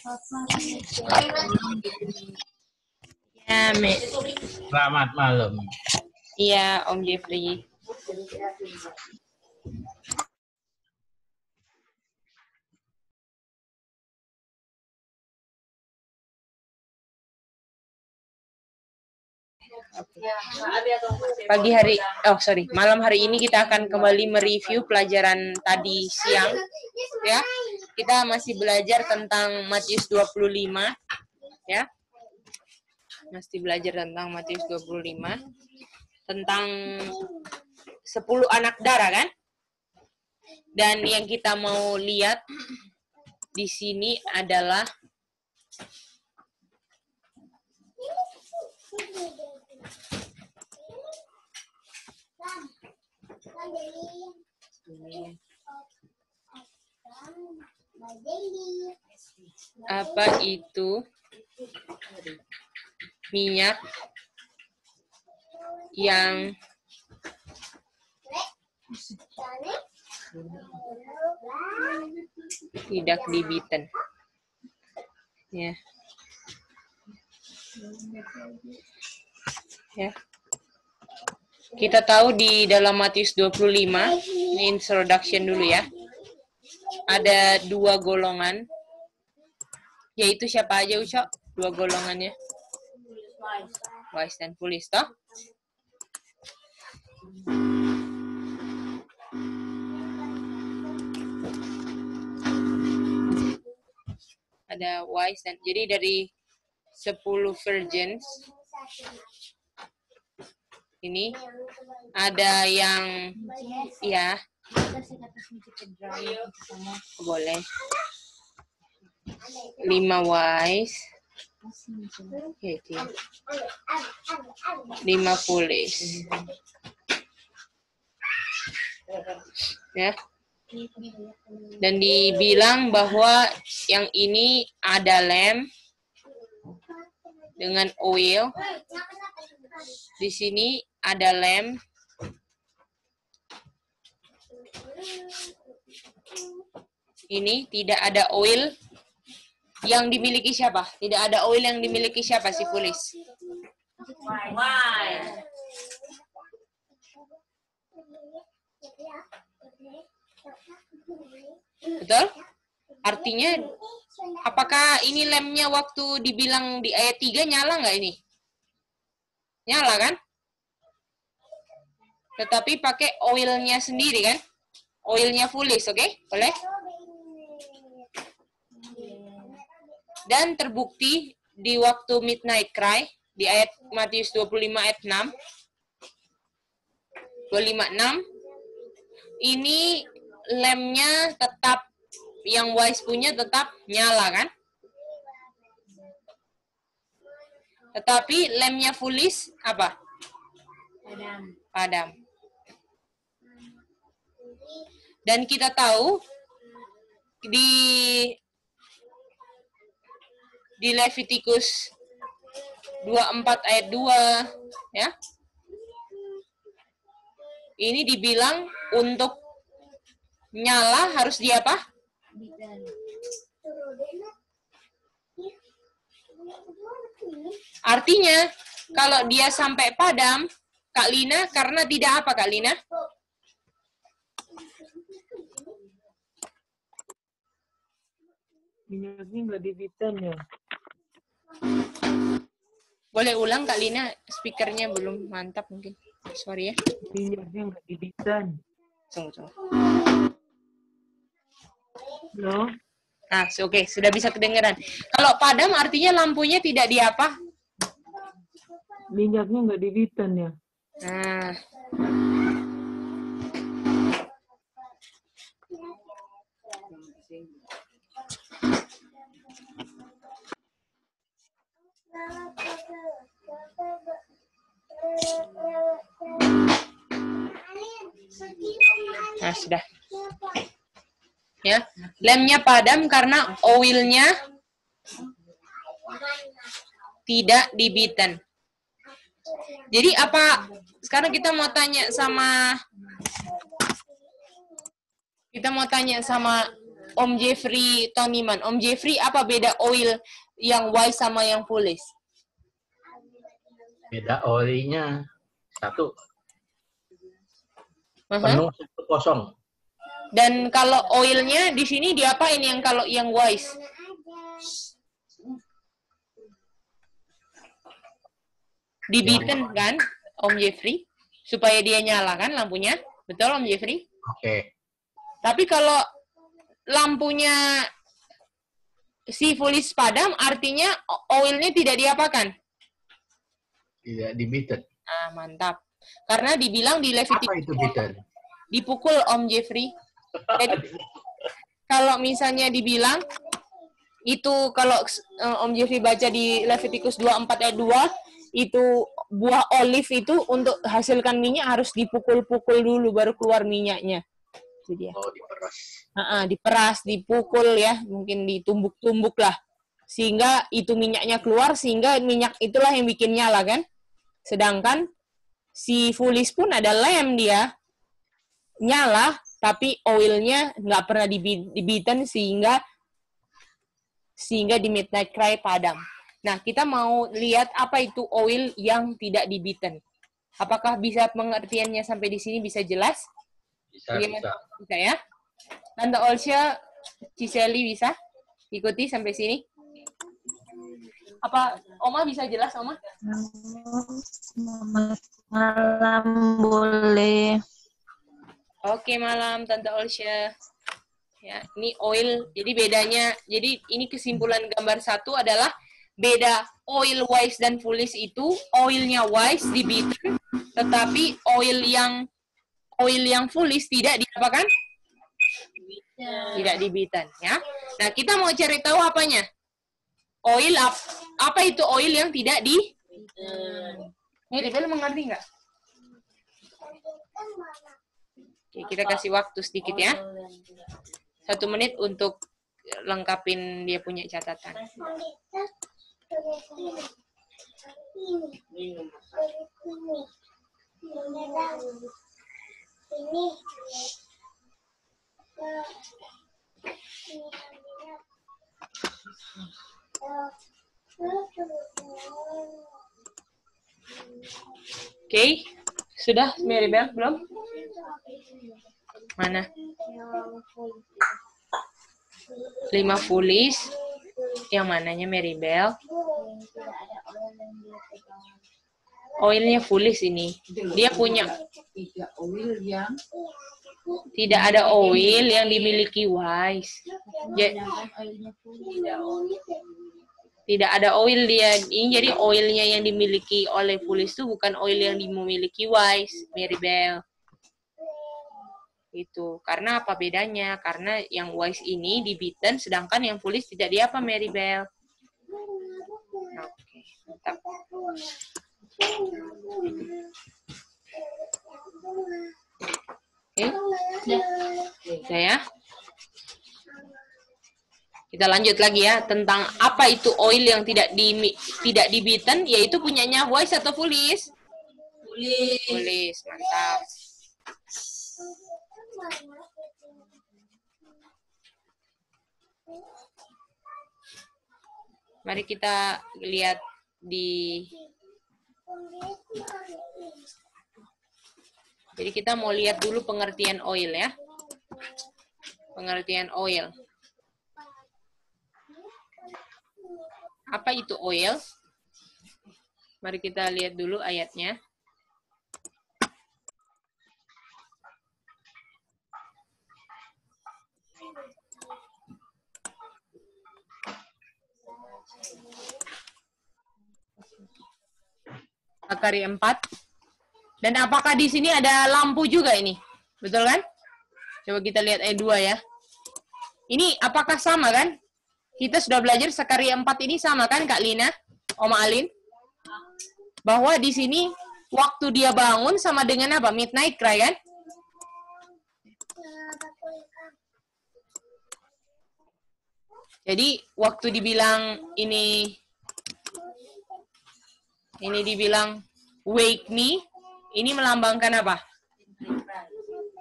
Ya, Selamat malam. iya, Om Jeffrey. Malam hari ini kita akan kembali mereview pelajaran tadi siang. Ya, kita masih belajar tentang Matius 25. Ya, masih belajar tentang Matius 25. Tentang 10 anak darah, kan? Dan yang kita mau lihat di sini adalah apa itu minyak yang tidak dibiten. Ya. Ya. Kita tahu di dalam Matius 25, ini introduction dulu ya. Ada 2 golongan. Yaitu siapa aja, Ucok? 2 golongannya. Wise dan foolish, toh? Ada wise dan jadi dari 10 virgins ini ada yang ya boleh 5 wise, 5 foolish. Ya. Dan dibilang bahwa yang ini ada lamp dengan oil. Di sini ada lamp. Ini tidak ada oil yang dimiliki siapa? Tidak ada oil yang dimiliki siapa si foolish? Wise. Betul? Artinya, apakah ini lemnya waktu dibilang di ayat 3 nyala nggak ini? Nyala kan? Tetapi pakai oilnya sendiri kan? Oilnya foolish, oke? Boleh? Dan terbukti di waktu midnight cry, di ayat Matius 25 ayat 6, 25:6, ini lemnya tetap, yang wise punya tetap nyala kan? Tetapi lemnya foolish apa? Padam. Dan kita tahu di Levitikus 24 ayat 2 ya. Ini dibilang untuk nyala harus di apa? Artinya kalau dia sampai padam, Kak Lina, karena tidak apa Kak Lina? Minyaknya nggak dibiten ya. Boleh ulang Kak Lina, speakernya belum mantap mungkin. Sorry ya. Minyaknya nggak dibiten. Tunggu. Loh? Nah, oke, sudah bisa kedengeran. Kalau padam artinya lampunya tidak di apa? Minyaknya nggak dibiten ya. Nah. Nah, sudah. Ya, lemnya padam karena oilnya tidak dibiten. Jadi apa? Sekarang kita mau tanya sama Om Jeffrey Toniman. Om Jeffrey, apa beda oil yang wise sama yang foolish? Beda olinya. Satu Uh-huh. penuh, satu kosong. Dan kalau oilnya di sini diapain yang kalau yang wise? Dibiten kan, Om Jeffrey? Supaya dia nyala kan lampunya? Betul, Om Jeffrey? Oke. Tapi kalau lampunya si foolish padam, artinya oilnya tidak diapakan? Tidak dibiten. Ah, mantap. Karena dibilang di Apa Leviticus itu biten? dipukul, Om Jeffrey. Jadi kalau misalnya dibilang itu kalau Om Jeffrey baca di Leviticus 24 ayat 2, itu buah olive itu untuk hasilkan minyak harus dipukul-pukul dulu baru keluar minyaknya. Itu dia. Oh, diperas. Diperas, dipukul ya, mungkin ditumbuk-tumbuk lah. Sehingga itu minyaknya keluar, sehingga minyak itulah yang bikin nyala kan. Sedangkan si foolish pun ada lem dia. Nyala, tapi oilnya nggak pernah dibiten sehingga di midnight cry padam. Nah, kita mau lihat apa itu oil yang tidak dibiten. Apakah bisa pengertiannya sampai di sini bisa jelas? Bisa, Ya, bisa. bisa ya. Tante Olsya, Ciseli bisa ikuti sampai sini? Apa Oma bisa jelas, Oma? Selamat malam, boleh. Oke, malam Tante Olsya. Ya, ini oil. Jadi bedanya, jadi ini kesimpulan gambar satu adalah beda oil wise dan foolish itu, oilnya wise dibiten, tetapi oil yang foolish tidak diapakan? Tidak dibiten, ya. Nah, kita mau cari tahu apanya? Oil apa itu oil yang tidak dibiten? Ini Bel mengerti nggak? Oke, kita kasih waktu sedikit ya. 1 menit untuk lengkapin dia punya catatan. Oke, sudah Maribel belum? Mana? 5 foolish. Yang mananya Maribel? Oilnya foolish ini. Dia punya tidak ada oil yang dimiliki wise. Tidak ada oil dia. Ini jadi oilnya yang dimiliki oleh foolish itu bukan oil yang dimiliki wise, Maribel. Itu. Karena apa bedanya? Karena yang wise ini dibiten, sedangkan yang foolish tidak di apa, Maribel? Oke, mantap. Oke, udah ya. Kita lanjut lagi ya tentang apa itu oil yang tidak dibiten, yaitu punyanya wise atau foolish? Foolish, mantap. Mari kita lihat jadi kita mau lihat dulu pengertian oil ya. Pengertian oil. Apa itu oil? Mari kita lihat dulu ayatnya. Zakaria 4. Dan apakah di sini ada lampu juga ini? Betul kan? Coba kita lihat ayat 2 ya. Ini apakah sama kan? Kita sudah belajar Zakaria 4 ini sama kan Kak Lina? Oma Alin? Bahwa di sini waktu dia bangun sama dengan apa? Midnight cry kan? Jadi waktu dibilang ini dibilang wake me, ini melambangkan apa?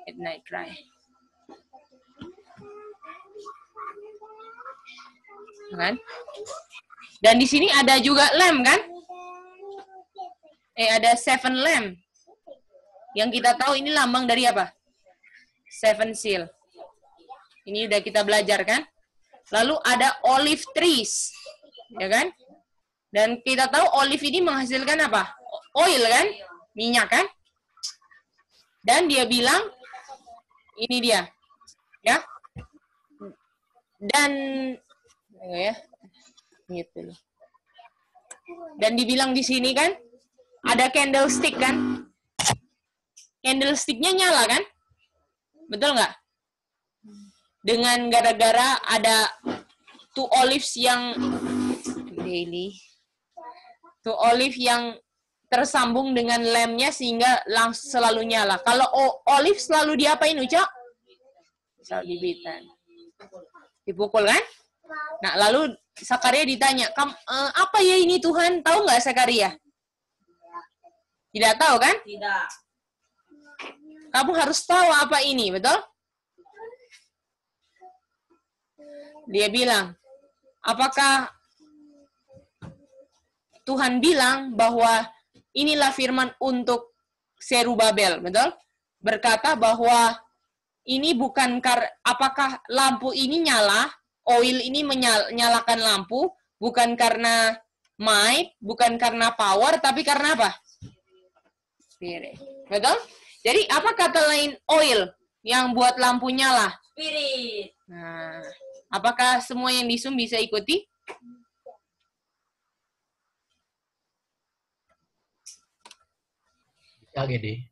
Midnight cry. kan? Dan di sini ada juga lamb kan? Ada 7 lamb. Yang kita tahu ini lambang dari apa? 7 seal. Ini udah kita belajar kan? Lalu ada olive trees, ya kan? Dan kita tahu olive ini menghasilkan apa? Oil kan? Minyak kan? Dan dia bilang, ini dia, ya. Dan, ya, gitu loh. Dan dibilang di sini kan, ada candlestick kan? Candlesticknya nyala kan? Betul nggak? Dengan gara-gara ada 2 olives yang tersambung dengan lamp-nya sehingga langsung selalu nyala. Kalau olive selalu diapain, Ucok? Selalu dibitan. Dipukul kan? Nah, lalu Zakaria ditanya, apa ya ini Tuhan? Tahu nggak Zakaria? Tidak tahu kan? Tidak. Kamu harus tahu apa ini, betul? Dia bilang, apakah Tuhan bilang bahwa inilah firman untuk Zerubabel, betul? Berkata bahwa ini bukan apakah lampu ini nyala, oil ini menyalakan lampu, bukan karena might, bukan karena power, tapi karena apa? Spirit. Betul? Jadi apa kata lain oil yang buat lampu nyala? Spirit. Nah, apakah semua yang di Zoom bisa ikuti? Bisa gede.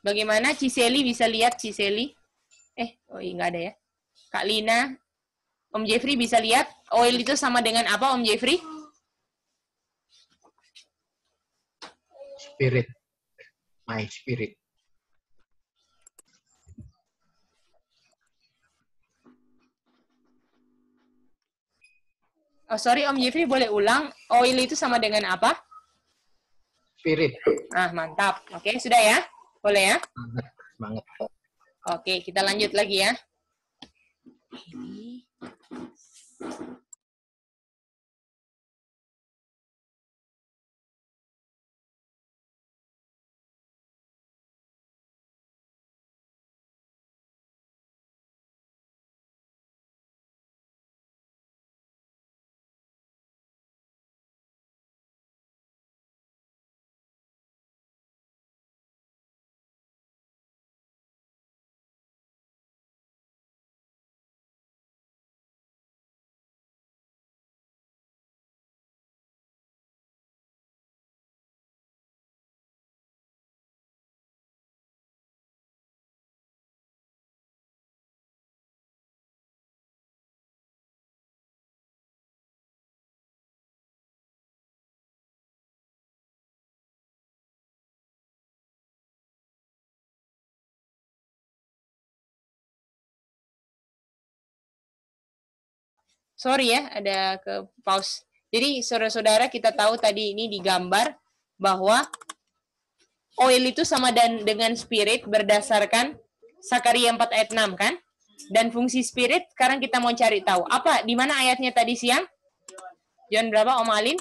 Bagaimana Ciseli bisa lihat Ciseli? Nggak ada ya. Kak Lina, Om Jeffrey bisa lihat oil itu sama dengan apa Om Jeffrey? Spirit. My spirit. Oh, sorry Om Jeffrey, boleh ulang. Oil itu sama dengan apa? Spirit. Mantap. Oke, sudah ya? Boleh ya? Semangat. Oke, kita lanjut lagi ya. Sorry ya, ada ke pause. Jadi saudara-saudara kita tahu tadi ini digambar bahwa oil itu sama dengan spirit berdasarkan Zakaria 4 ayat 6 kan? Dan fungsi spirit sekarang kita mau cari tahu. Apa di mana ayatnya tadi siang? John berapa Om Alin?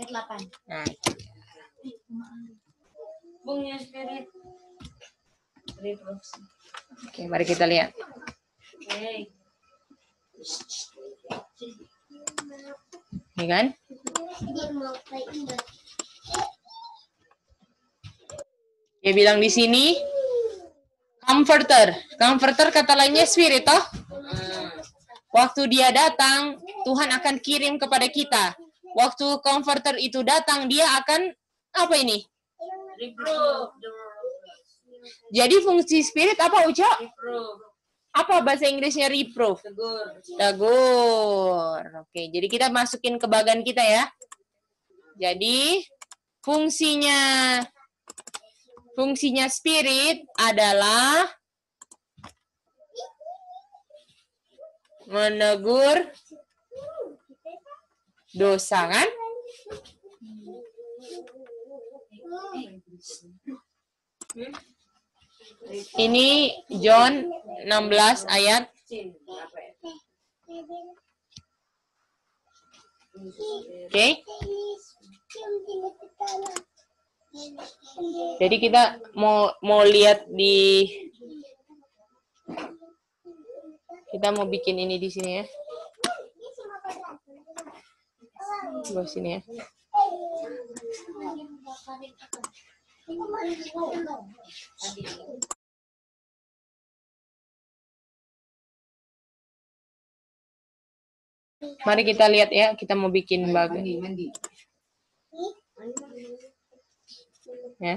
Ayat 8. Nah, Bungnya spirit. Reproduksi. oke, mari kita lihat. Oke. Ini kan? Dia bilang di sini comforter. Comforter kata lainnya spirit toh. Waktu dia datang, Tuhan akan kirim kepada kita. Waktu comforter itu datang, dia akan apa ini? Reprove. Jadi fungsi spirit apa Uca? Reprove. Apa bahasa Inggrisnya reprove? Tegur. Tegur. Oke, jadi kita masukin ke bagan kita ya. Jadi fungsinya spirit adalah menegur dosa kan? Ini John 16 ayat Oke. Jadi kita mau lihat di, kita mau bikin ini di sini ya. Di sini ya. Mari kita lihat ya, kita mau bikin bagian. Ya.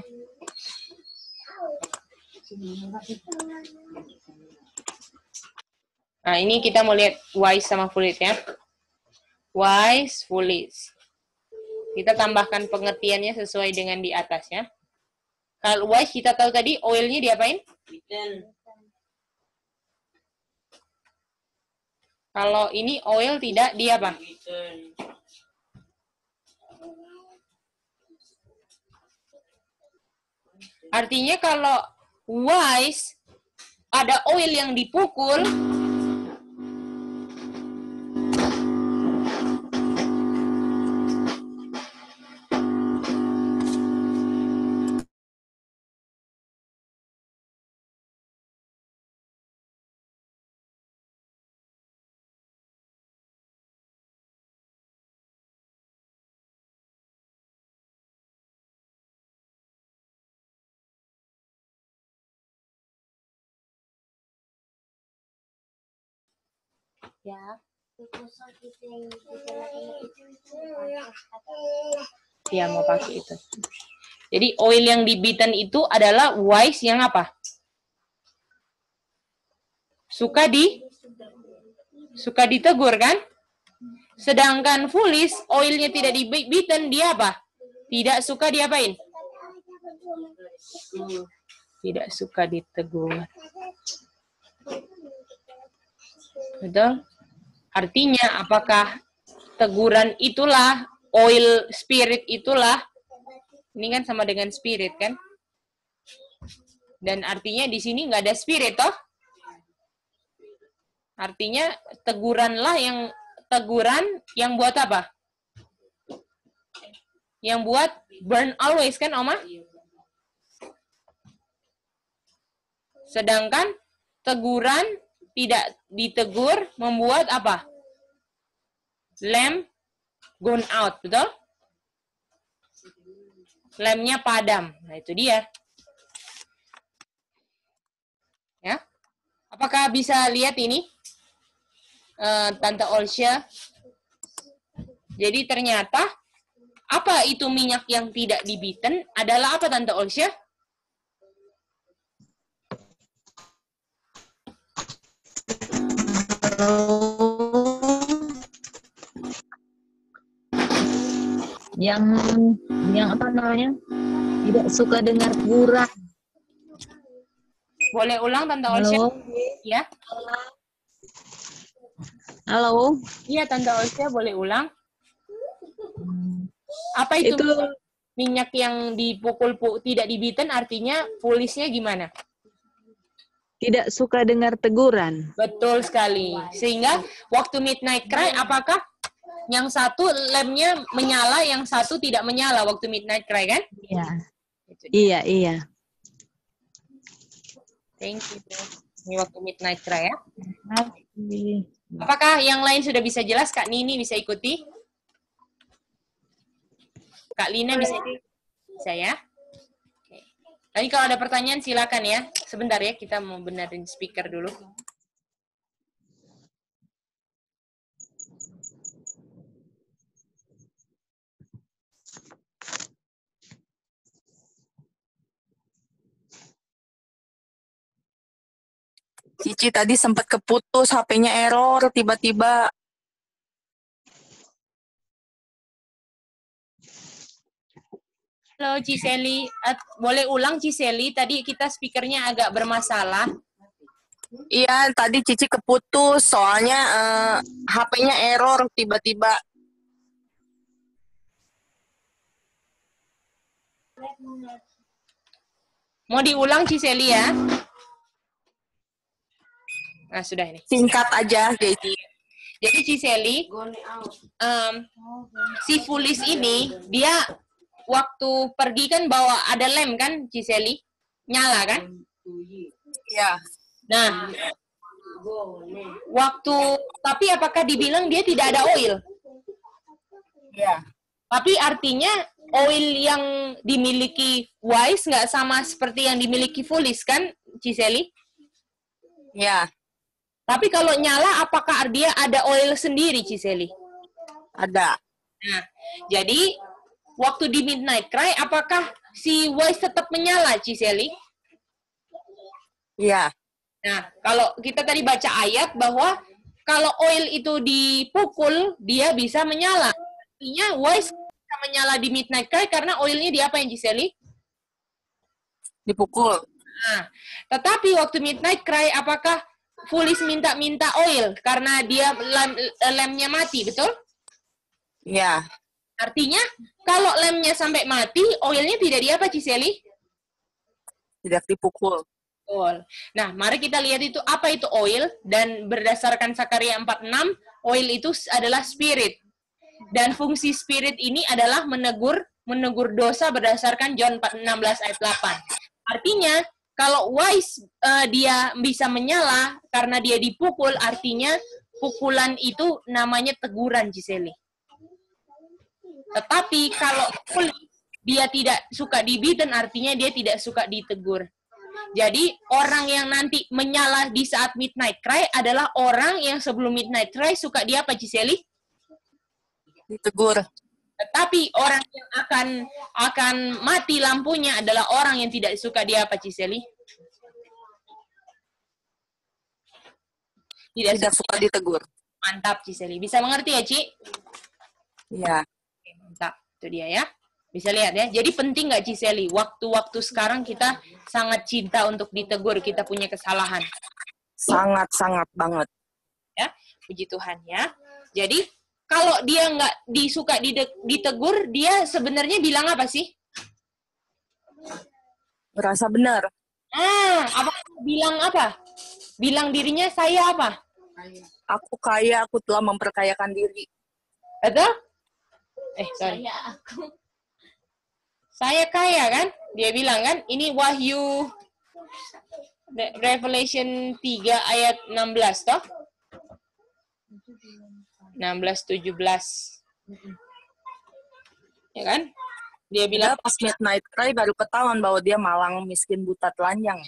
Nah, ini kita mau lihat wise sama foolish ya. Wise, foolish. Kita tambahkan pengertiannya sesuai dengan di atas ya. Kalau wise kita tahu tadi oilnya diapain? Kalau ini oil tidak di apa? Artinya kalau wise ada oil yang dipukul, ya. Dia mau pakai itu. Jadi oil yang dibeaten itu adalah wise yang apa? Suka ditegur kan? Sedangkan foolish oilnya tidak dibeaten, dia apa? Tidak suka diapain? Tidak suka ditegur. Betul? Artinya apakah teguran itulah, oil spirit itulah, ini kan sama dengan spirit kan? Dan artinya di sini nggak ada spirit toh? Artinya teguran yang buat apa? Yang buat burn always kan Oma? Sedangkan teguran tidak ditegur membuat apa? Lamp gone out, betul? Lampnya padam. Nah, itu dia. Ya. Apakah bisa lihat ini? Tante Olsya. Jadi ternyata apa itu minyak yang tidak dibeaten adalah apa Tante Olsya? Yang apa namanya? Tidak suka dengar teguran. Boleh ulang Tante Olsya? Halo. Ya. Halo. Iya Tante Olsya boleh ulang. Apa itu minyak yang dipukul tidak dibeaten artinya foolishnya gimana? Tidak suka dengar teguran. Betul sekali. Sehingga waktu midnight cry apakah yang satu lampnya menyala, yang satu tidak menyala waktu midnight cry kan? Iya. Iya. Thank you. Ini waktu midnight cry ya. Apakah yang lain sudah bisa jelas? Kak Nini bisa ikuti? Kak Lina bisa ya? Oke. Tadi kalau ada pertanyaan silakan ya. Sebentar ya, kita mau benerin speaker dulu. Cici tadi sempat keputus, HP-nya error tiba-tiba. Halo Ciseli, boleh ulang Ciseli? Tadi kita speakernya agak bermasalah. Iya, tadi Cici keputus, soalnya HP-nya error tiba-tiba. Mau diulang Ciseli ya? Nah, sudah ini. Singkat aja, Cici. Jadi Ciseli, Gone out. si Fulis ini dia waktu pergi kan bawa ada lem kan Ciseli, nyala kan? Iya. Nah, Gone. tapi apakah dibilang dia tidak ada oil? Iya. Tapi artinya oil yang dimiliki Wise nggak sama seperti yang dimiliki Fulis kan Ciseli? Iya. Tapi kalau nyala apakah dia ada oil sendiri Ciseli? Ada. Nah, jadi waktu di Midnight Cry, apakah si Wise tetap menyala, Ciseli? Iya. Nah, kalau kita tadi baca ayat bahwa kalau oil itu dipukul, dia bisa menyala. Artinya Wise bisa menyala di Midnight Cry karena oilnya diapain, Ciseli? Dipukul. Nah, tetapi waktu Midnight Cry, apakah Fulis minta oil karena dia lemnya mati, betul? Iya. Artinya, kalau lemnya sampai mati, oilnya tidak diapa, Ciseli? Tidak dipukul. Betul. Nah, mari kita lihat itu apa itu oil, dan berdasarkan Sakaria 4:6, oil itu adalah spirit. Dan fungsi spirit ini adalah menegur dosa berdasarkan John 4:16 ayat 8. Artinya, kalau Wise dia bisa menyala karena dia dipukul, artinya pukulan itu namanya teguran, Ciseli. Tetapi kalau dia tidak suka dibiden, artinya dia tidak suka ditegur. Jadi orang yang nanti menyala di saat Midnight Cry adalah orang yang sebelum Midnight Cry suka dia apa, Ciseli? Ditegur. Tetapi orang yang akan mati lampunya adalah orang yang tidak suka dia apa, Ciseli? Tidak suka ditegur. Mantap, Ciseli. Bisa mengerti ya, Ci? Iya. Oke, mantap. Itu dia ya. Bisa lihat ya. Jadi penting nggak, Ciseli? Waktu-waktu sekarang kita sangat cinta untuk ditegur. Kita punya kesalahan. Sangat-sangat banget. Ya, puji Tuhan ya. Jadi kalau dia nggak disuka ditegur, dia sebenarnya bilang apa sih? Merasa benar. Apa bilang apa? Bilang dirinya saya apa? Aku kaya, aku telah memperkayakan diri. Betul? Sorry. Saya kaya kan? Dia bilang kan, ini Wahyu Revelation 3 ayat 16 toh? 16-17. Ya kan? Dia bilang Pas Midnight Cry baru ketahuan bahwa dia malang, miskin, buta, telanjang.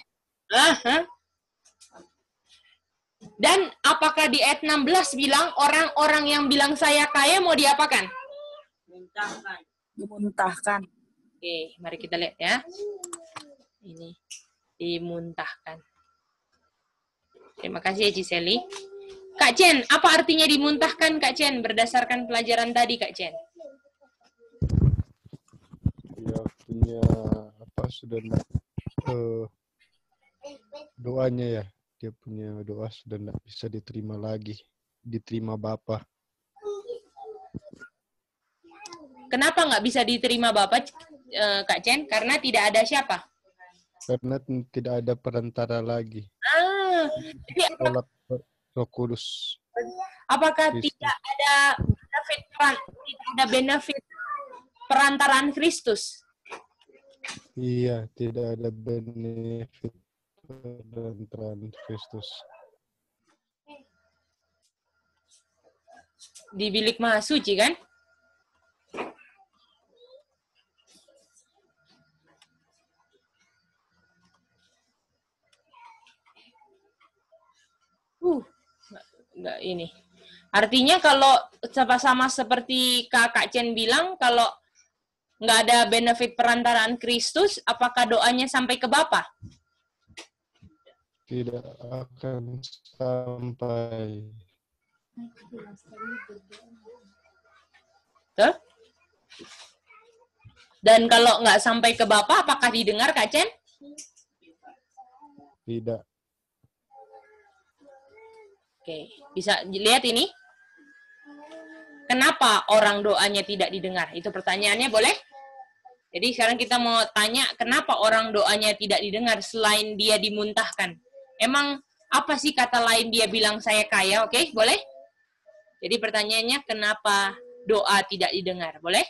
Dan apakah di ayat 16 bilang orang-orang yang bilang saya kaya mau diapakan? Dimuntahkan. Oke, mari kita lihat ya. Ini dimuntahkan. Terima kasih ya, Ciseli. Kak Chen, apa artinya dimuntahkan, Kak Chen, berdasarkan pelajaran tadi, Kak Chen? Ya, punya apa sudah doanya ya, dia punya doa sudah tidak bisa diterima lagi, diterima Bapa. Kenapa nggak bisa diterima Bapak, Kak Chen? Karena tidak ada siapa? Karena tidak ada perantara lagi. Jadi Roh Kudus. apakah Kristus. tidak ada benefit perantaraan Kristus? Iya, tidak ada benefit perantaraan Kristus. Di bilik maha suci kan? Nggak ini. Artinya kalau sama-sama seperti Kakak Chen bilang, kalau nggak ada benefit perantaraan Kristus, apakah doanya sampai ke Bapa? Tidak akan sampai. Tuh. Dan kalau nggak sampai ke Bapa, apakah didengar, Kak Chen? Tidak. Oke, bisa lihat ini? Kenapa orang doanya tidak didengar? Itu pertanyaannya, boleh? Jadi sekarang kita mau tanya, kenapa orang doanya tidak didengar selain dia dimuntahkan? Emang apa sih kata lain dia bilang saya kaya? Oke, boleh? Jadi pertanyaannya, kenapa doa tidak didengar? Boleh?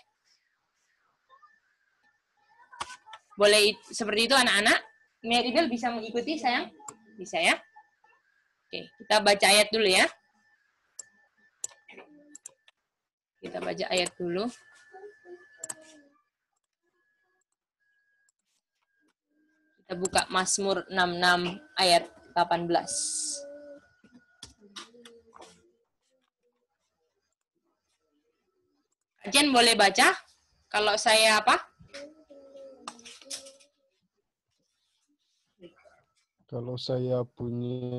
Boleh seperti itu anak-anak? Meridel bisa mengikuti sayang? Bisa ya? Oke, kita baca ayat dulu ya. Kita baca ayat dulu. Kita buka Mazmur 66 ayat 18. Jen boleh baca? Kalau saya apa? Kalau saya punya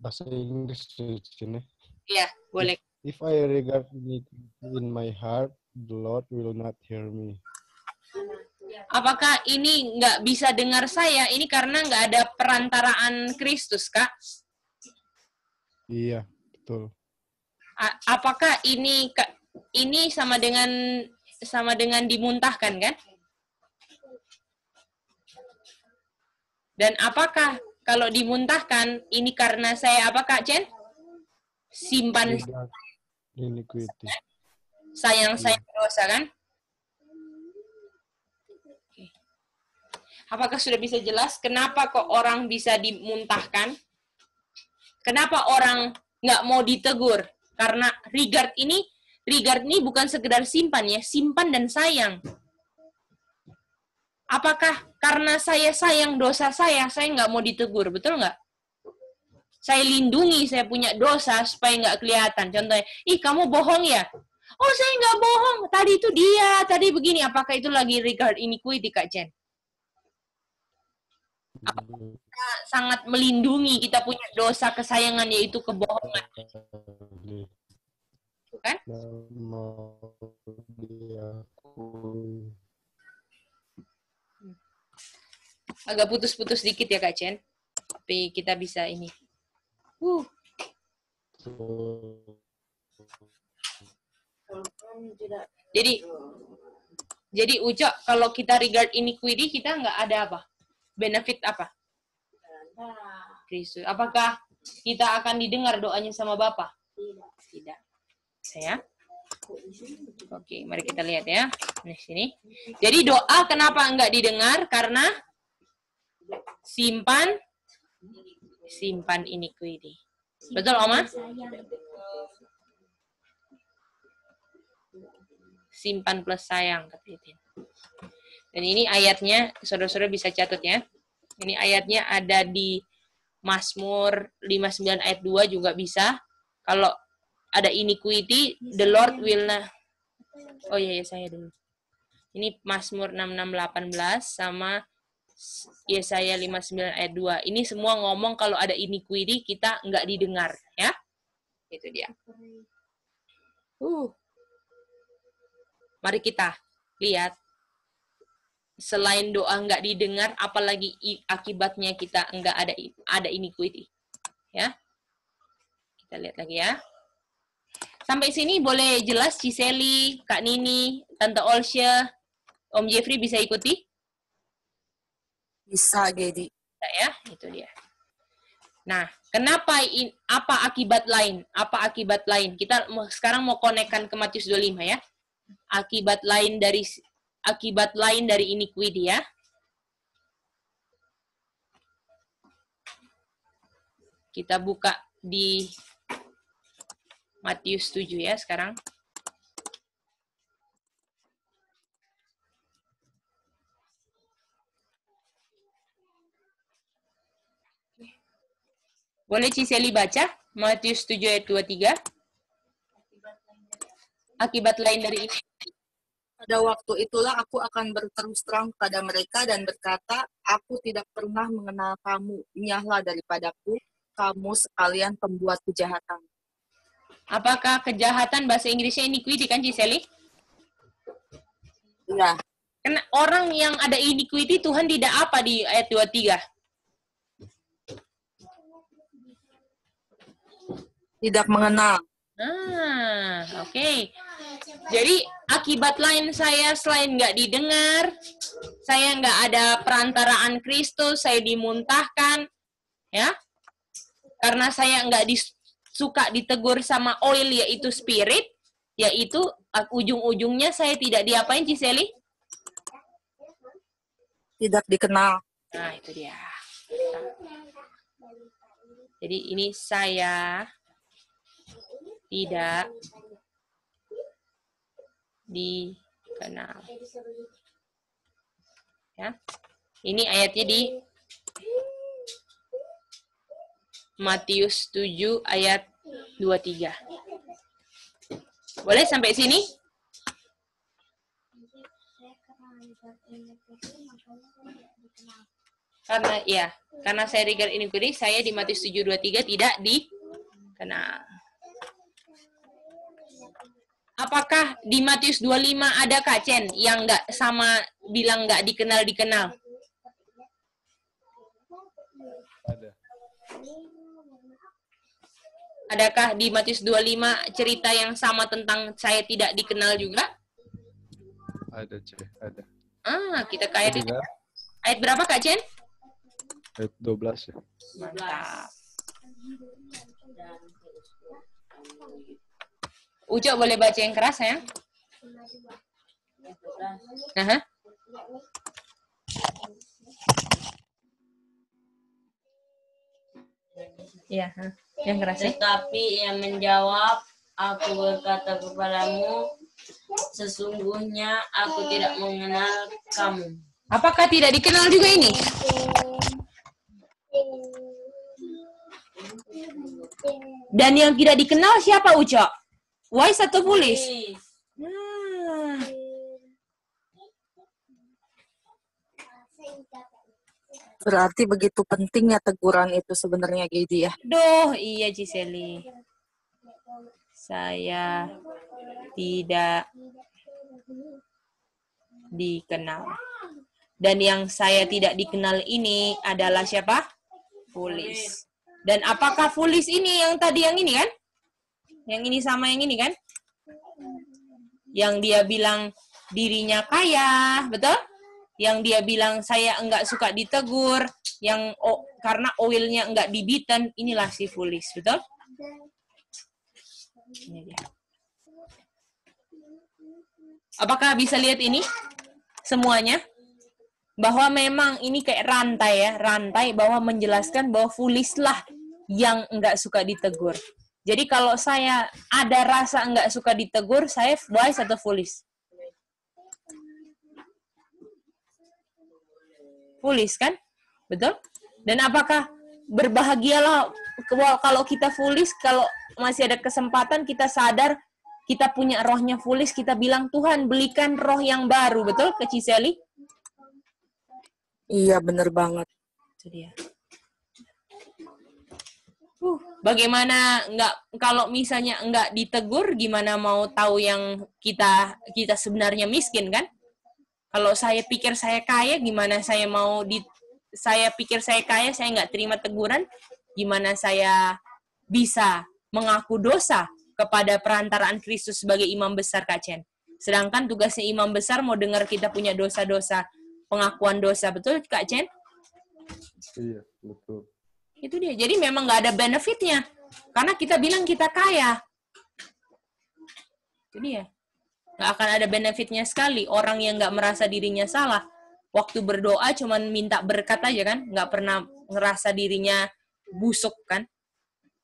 bahasa Inggris di sini. Iya, boleh. If I regard iniquity in my heart, the Lord will not hear me. Apakah ini nggak bisa dengar saya? Ini karena nggak ada perantaraan Kristus, Kak? Iya, betul. Apakah ini sama dengan dimuntahkan, kan? Dan apakah kalau dimuntahkan ini karena saya apa, Kak Chen? Simpan Iniquity. sayang dosa, kan? Oke. Apakah sudah bisa jelas kenapa kok orang bisa dimuntahkan? Kenapa orang nggak mau ditegur? Karena regard ini bukan sekedar simpan ya, simpan dan sayang. Apakah karena saya sayang dosa saya nggak mau ditegur, betul nggak? Saya lindungi, saya punya dosa supaya nggak kelihatan. Contohnya, ih kamu bohong ya? Oh saya nggak bohong, tadi itu dia, tadi begini. Apakah itu lagi regard iniquity, Kak Jen? Kita sangat melindungi, kita punya dosa kesayangan yaitu kebohongan. Bukan? Mau diakui. Agak putus-putus dikit ya, Kak Chen. Tapi kita bisa ini. Jadi Ucok, kalau kita regard iniquity, kita nggak ada apa? Benefit apa? Kristus. Apakah kita akan didengar doanya sama Bapa? Tidak. Saya? Oke, mari kita lihat ya. Di sini. Jadi doa kenapa nggak didengar? Karena simpan iniquity. Betul, Oma? Simpan plus sayang, kata Itin. Dan ini ayatnya, saudara-saudara bisa catat ya. Ini ayatnya ada di Mazmur 59 ayat 2 juga bisa. Kalau ada iniquity, the Lord will not. Oh iya, saya dulu. Ini Mazmur 66:18 sama Yesaya 59 ayat 2. Ini semua ngomong kalau ada iniquity kita nggak didengar, ya. Itu dia. Mari kita lihat. Selain doa nggak didengar, apalagi akibatnya kita nggak ada iniquity. Ya. Kita lihat lagi ya. Sampai sini boleh jelas Ciseli, Kak Nini, Tante Olsya, Om Jeffrey bisa ikuti? Bisa, Gedi. Ya, itu dia. Nah, kenapa apa akibat lain? Apa akibat lain? Kita sekarang mau konekkan ke Matius 25 ya. Akibat lain dari iniquity ya. Kita buka di Matius 7 ya sekarang. Boleh Ciseli baca Matius 7 ayat 23. Akibat lain dari ini. Pada waktu itulah aku akan berterus terang kepada mereka dan berkata, aku tidak pernah mengenal kamu. Nyahlah daripadaku, kamu sekalian pembuat kejahatan. Apakah kejahatan bahasa Inggrisnya iniquity kan Ciseli? Iya. Karena orang yang ada iniquity Tuhan tidak apa di ayat 23? Tidak mengenal. Oke. Jadi akibat lain saya selain nggak didengar, saya nggak ada perantaraan Kristus, saya dimuntahkan, ya, karena saya nggak suka ditegur sama oil yaitu spirit, yaitu ujung-ujungnya saya tidak diapain, Ciseli? Tidak dikenal. Nah, itu dia. Jadi ini saya tidak dikenal. Ya. Ini ayatnya di Matius 7 ayat 23. Boleh sampai sini? Karena saya legal iniquity, saya di Matius 7:23 tidak dikenal. Apakah di Matius 25 ada Kak Chen yang nggak sama bilang nggak dikenal? Ada. Adakah di Matius 25 cerita yang sama tentang saya tidak dikenal juga? Ada, Ceh. Ada. Kita kayak Ada nggak? ayat berapa Kak Chen? Ayat 12 ya. Mantap. Ucok boleh baca yang keras ya? Aha. Iya, yang keras ya. Tetapi ia menjawab, aku berkata kepadamu, sesungguhnya aku tidak mengenal kamu. Apakah tidak dikenal juga ini? Dan yang tidak dikenal siapa Ucok? Wise atau foolish? Berarti begitu pentingnya teguran itu sebenarnya, Gedi ya. Duh, iya Ciseli. Saya tidak dikenal. Dan yang saya tidak dikenal ini adalah siapa? Foolish. Dan apakah foolish ini yang tadi yang ini kan? Yang ini sama yang ini kan? Yang dia bilang dirinya kaya, betul? Yang dia bilang saya enggak suka ditegur, yang karena oilnya enggak dibitan, inilah si foolish, betul? Ini dia. Apakah bisa lihat ini? Semuanya? Bahwa memang ini kayak rantai ya, rantai bahwa menjelaskan bahwa foolish lah yang enggak suka ditegur. Jadi kalau saya ada rasa enggak suka ditegur, saya wise atau foolish? Foolish kan? Betul? Dan apakah berbahagialah kalau kita foolish, kalau masih ada kesempatan kita sadar kita punya rohnya foolish, kita bilang Tuhan belikan roh yang baru, betul ke Ciseli? Iya, bener banget. Itu dia. Bagaimana kalau misalnya enggak ditegur, gimana mau tahu yang kita sebenarnya miskin kan? Kalau saya pikir saya kaya, gimana saya mau saya pikir saya kaya, saya nggak terima teguran, gimana saya bisa mengaku dosa kepada perantaraan Kristus sebagai imam besar Kak Chen. Sedangkan tugasnya imam besar mau dengar kita punya dosa-dosa, pengakuan dosa, betul Kak Chen? Iya, betul. Itu dia. Jadi memang nggak ada benefitnya. Karena kita bilang kita kaya. Itu dia. Nggak akan ada benefitnya sekali. Orang yang nggak merasa dirinya salah, waktu berdoa cuman minta berkat aja kan, nggak pernah ngerasa dirinya busuk kan.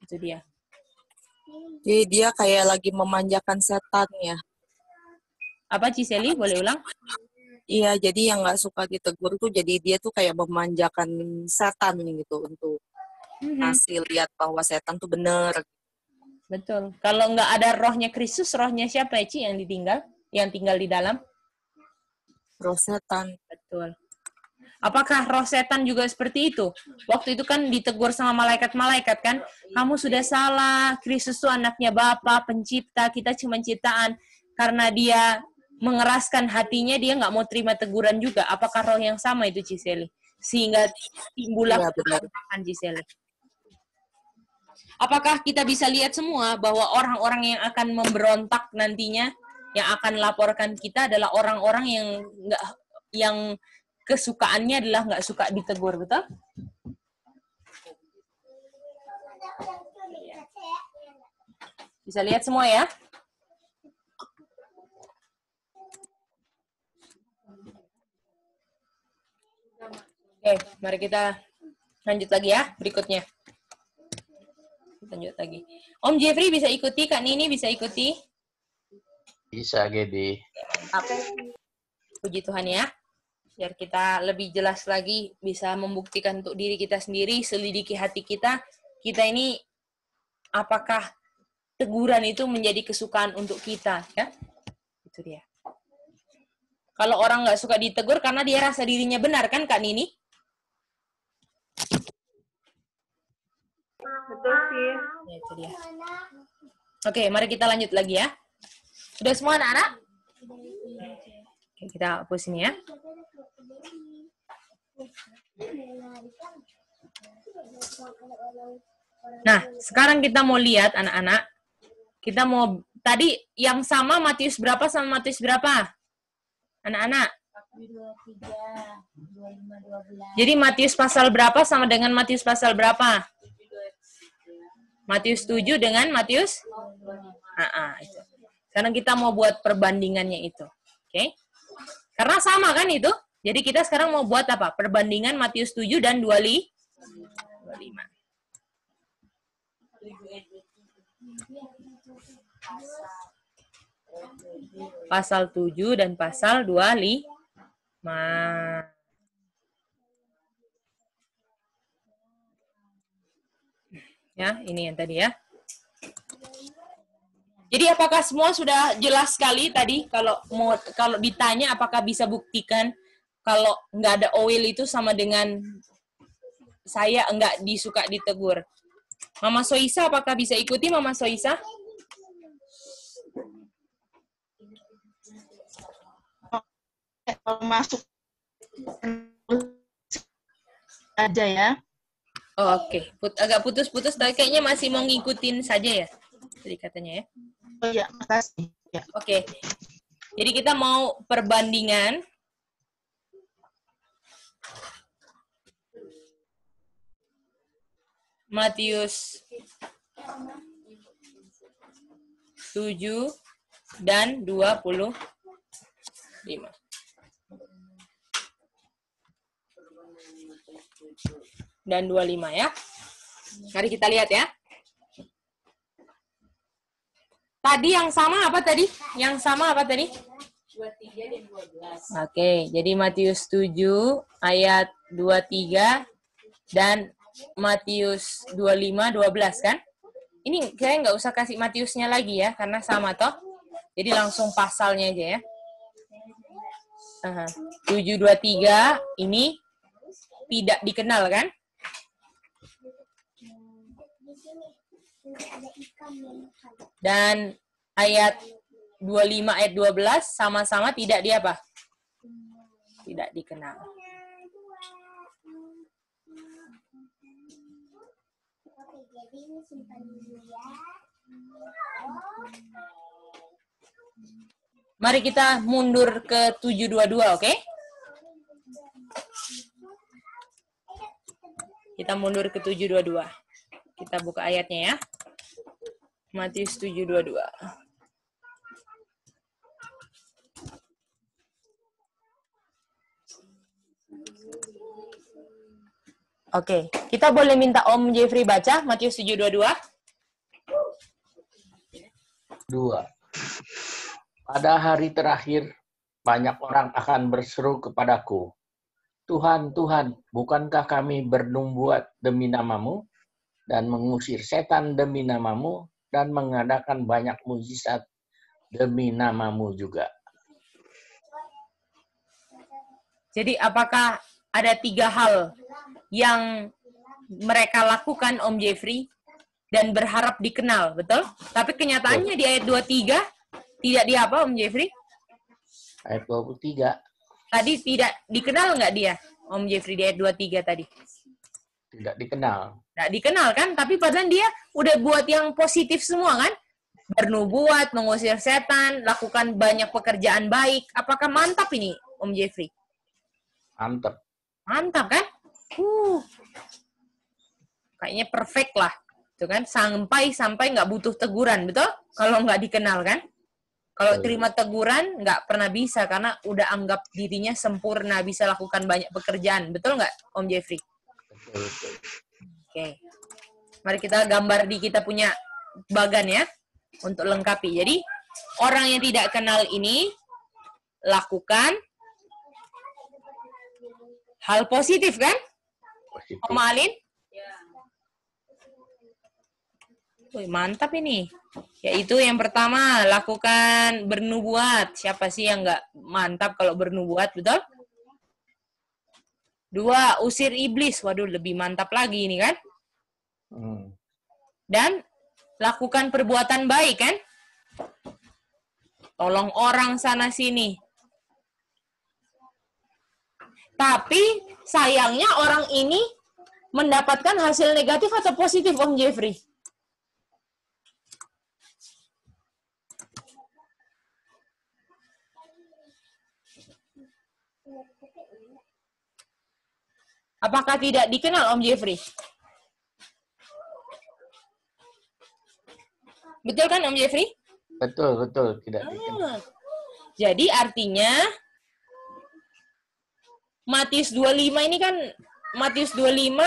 Itu dia. Jadi dia kayak lagi memanjakan setan ya. Apa Ciseli? Boleh ulang? Iya, jadi yang nggak suka ditegur tuh jadi dia tuh kayak memanjakan setan gitu untuk ngasih lihat bahwa setan tuh bener. Betul. Kalau nggak ada rohnya Kristus, rohnya siapa Ci yang ditinggal? Yang tinggal di dalam? Roh setan. Betul. Apakah roh setan juga seperti itu? Waktu itu kan ditegur sama malaikat-malaikat kan, kamu sudah salah, Kristus itu anaknya Bapa, pencipta, kita cuma ciptaan. Karena dia mengeraskan hatinya, dia nggak mau terima teguran juga. Apakah roh yang sama itu Ciseli? Sehingga timbullah kebenaran Ciseli. Apakah kita bisa lihat semua bahwa orang-orang yang akan memberontak nantinya, yang akan laporkan kita adalah orang-orang yang kesukaannya adalah nggak suka ditegur, betul? Bisa lihat semua ya? Oke, mari kita lanjut lagi ya, berikutnya. Lanjut lagi. Om Jeffrey bisa ikuti, Kak Nini bisa ikuti. Bisa, Gedi. Mantap. Puji Tuhan ya. Biar kita lebih jelas lagi, bisa membuktikan untuk diri kita sendiri, selidiki hati kita. Kita ini, apakah teguran itu menjadi kesukaan untuk kita, ya? Itu dia. Kalau orang nggak suka ditegur karena dia rasa dirinya benar, kan Kak Nini? Betul sih. Ya, itu dia. Oke, mari kita lanjut lagi ya. Sudah semua anak-anak? Oke, kita hapus ini ya. Nah, sekarang kita mau lihat anak-anak. Kita mau, tadi yang sama Matius berapa sama Matius berapa? Anak-anak. Jadi Matius pasal berapa sama dengan Matius pasal berapa? Matius 7 dengan Matius? Itu. Sekarang kita mau buat perbandingannya itu. Oke? Karena sama kan itu? Jadi kita sekarang mau buat apa? Perbandingan Matius 7 dan 25. Pasal 7 dan pasal 25. Ya, ini yang tadi ya. Jadi apakah semua sudah jelas sekali tadi? Kalau ditanya apakah bisa buktikan kalau nggak ada oil itu sama dengan saya enggak disuka ditegur. Mama Soisa apakah bisa ikuti Mama Soisa? Masuk aja ya. Oh, oke. Agak putus-putus, tapi kayaknya masih mau ngikutin saja ya. Tadi katanya ya. Oh iya, makasih. Ya. Oke. Jadi kita mau perbandingan Matius 7 dan 25. Dan 25 ya. Mari kita lihat ya. Tadi yang sama apa tadi? Yang sama apa tadi? 23 dan 12. Oke, jadi Matius 7 ayat 23 dan Matius 25 12 kan? Ini saya nggak usah kasih Matiusnya lagi ya, karena sama toh. Jadi langsung pasalnya aja ya. 723 ini tidak dikenal kan? Dan ayat 25 ayat 12 sama-sama tidak di apa? Tidak dikenal. Mari kita mundur ke 722, oke? Kita mundur ke 722. Kita buka ayatnya ya. Matius 7:22. Oke, kita boleh minta Om Jeffrey baca Matius 7:22? 2. Pada hari terakhir, banyak orang akan berseru kepadaku, Tuhan, Tuhan, bukankah kami bernubuat demi namamu, dan mengusir setan demi namamu, dan mengadakan banyak mukjizat demi namamu juga. Jadi apakah ada 3 hal yang mereka lakukan Om Jeffrey dan berharap dikenal, betul? Tapi kenyataannya di ayat 23 tidak di apa Om Jeffrey? Ayat 23. Tadi tidak dikenal nggak dia Om Jeffrey di ayat 23 tadi? Tidak dikenal. Nggak dikenal kan? Tapi padahal dia udah buat yang positif semua kan? Bernubuat, mengusir setan, lakukan banyak pekerjaan baik. Apakah mantap ini Om Jeffrey? Mantap. Mantap kan? Kayaknya perfect lah. Itu kan sampai nggak butuh teguran, betul? Kalau nggak dikenal kan? Kalau terima teguran nggak pernah bisa karena udah anggap dirinya sempurna, bisa lakukan banyak pekerjaan, betul nggak, Om Jeffrey? Betul. Oke, mari kita gambar di kita punya bagan ya untuk lengkapi. Jadi orang yang tidak kenal ini lakukan hal positif kan? Positif. Om Alin? Wih, mantap ini. Yaitu yang pertama, lakukan bernubuat. Siapa sih yang nggak mantap kalau bernubuat, betul? 2, usir iblis. Waduh, lebih mantap lagi ini kan? Dan lakukan perbuatan baik kan? Tolong orang sana sini. Tapi sayangnya orang ini mendapatkan hasil negatif atau positif, Om Jeffrey? Apakah tidak dikenal, Om Jeffrey? Betul kan, Om Jeffrey? Betul, tidak dikenal. Jadi artinya Matius 25 ini kan, Matius 25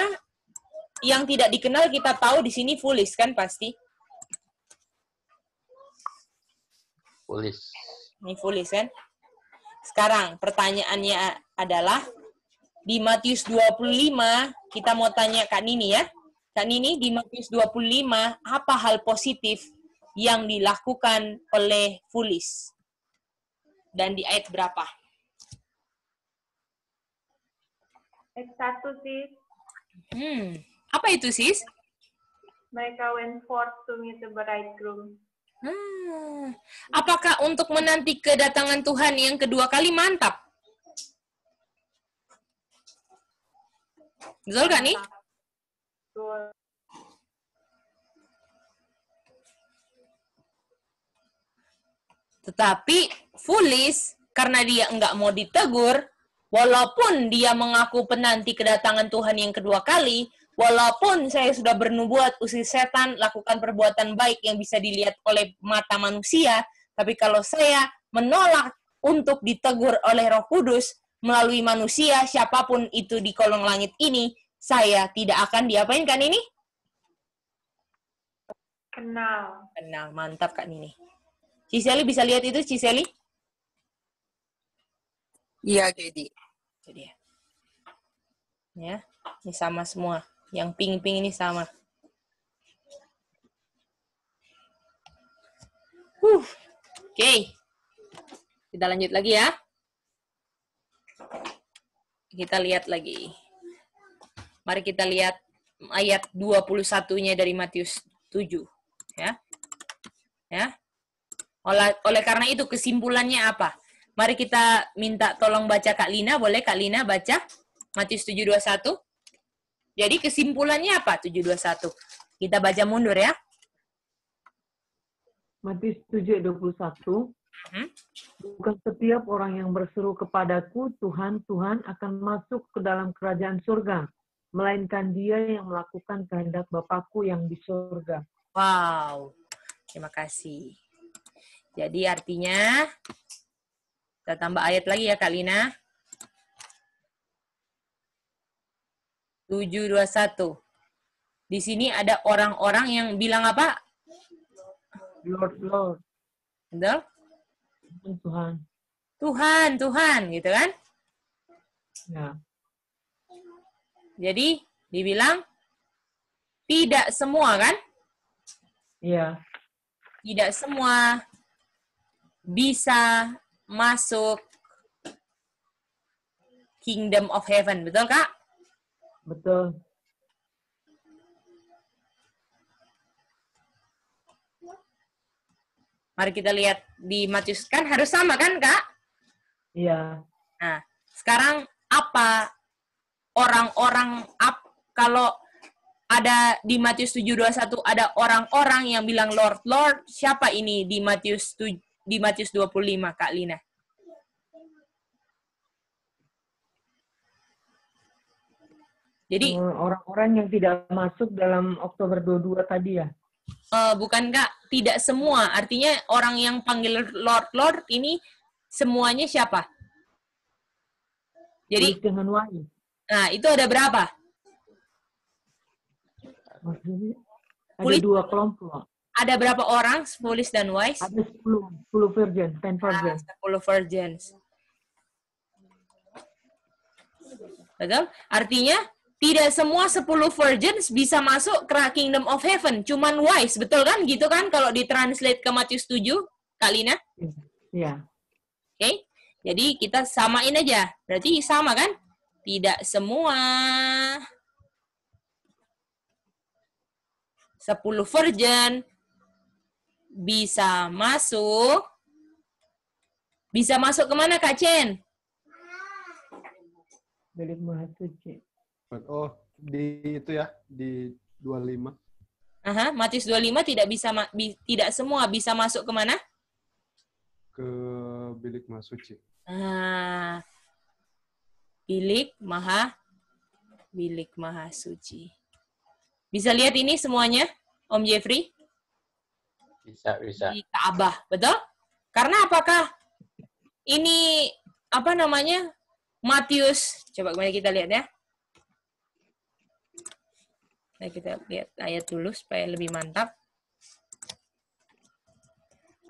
yang tidak dikenal kita tahu di sini foolish kan pasti. Foolish. Ini foolish kan? Sekarang pertanyaannya adalah di Matius 25 kita mau tanya Kak Nini ya. Kak Nini, di Matius 25 apa hal positif yang dilakukan oleh foolish? Dan di ayat berapa? Ayat 1, sis. Apa itu, sis? Mereka went forth to meet the bridegroom. Apakah untuk menanti kedatangan Tuhan yang kedua kali mantap? Betul kan nih? Betul. Tetapi foolish karena dia enggak mau ditegur, walaupun dia mengaku penanti kedatangan Tuhan yang kedua kali, walaupun saya sudah bernubuat, usir setan, lakukan perbuatan baik yang bisa dilihat oleh mata manusia, tapi kalau saya menolak untuk ditegur oleh Roh Kudus melalui manusia, siapapun itu di kolong langit ini, saya tidak akan diapain kan ini? Kenal. Kenal, mantap Kak Nini. Ciseli bisa lihat itu, Ciseli? Iya, jadi. Itu dia. Ya, ini sama semua. Yang pink-pink ini sama. Oke. Kita lanjut lagi ya. Kita lihat lagi. Mari kita lihat ayat 21-nya dari Matius 7. Ya. Ya. Oleh karena itu kesimpulannya apa? Mari kita minta tolong baca Kak Lina. Boleh Kak Lina baca Matius 7:21? Jadi kesimpulannya apa 7:21? Kita baca mundur ya. Matius 7:21. Bukan setiap orang yang berseru kepadaku, Tuhan, Tuhan, akan masuk ke dalam kerajaan surga, melainkan dia yang melakukan kehendak Bapakku yang di surga. Wow. Terima kasih. Jadi artinya, kita tambah ayat lagi ya Kak Lina. 7:21. Di sini ada orang-orang yang bilang apa? Lord, Lord. Betul? Tuhan. Tuhan, Tuhan, gitu kan? Ya. Jadi, dibilang tidak semua kan? Iya. Tidak semua bisa masuk Kingdom of Heaven, betul Kak? Betul. Mari kita lihat di Matius, kan harus sama kan Kak? Iya. Nah, sekarang apa orang-orang kalau ada di Matius 7:21 ada orang-orang yang bilang Lord, Lord, siapa ini di Matius 25 Kak Lina? Jadi orang-orang yang tidak masuk dalam Oktober 22 tadi ya? Bukan Kak, tidak semua. Artinya orang yang panggil Lord ini semuanya siapa? Jadi Tulis dengan wahyu. Nah, itu ada berapa? Maksudnya ada Tulis- 2 kelompok. Ada berapa orang, foolish dan wise? Ada 10 virgin, 10 virgin. 10 virgins. Betul? Artinya, tidak semua 10 virgins bisa masuk ke Kingdom of Heaven. Cuman wise, betul kan? Gitu kan? Kalau ditranslate ke Matius 7, Kak Lina? Iya. Oke? Jadi, kita samain aja. Berarti sama kan? Tidak semua 10 virgin bisa masuk. Bisa masuk kemana, Kak Chen? Bilik Maha Suci. Oh, di itu ya, di 25. Aha, Matius 25 tidak semua bisa masuk kemana? Ke bilik Maha Suci. Ah, bilik Maha Suci. Bisa lihat ini semuanya, Om Jeffrey? Bisa. Di Ka'bah, betul? Karena apakah ini apa namanya? Matius, coba kembali kita lihat ya. Nah, kita lihat ayat dulu supaya lebih mantap.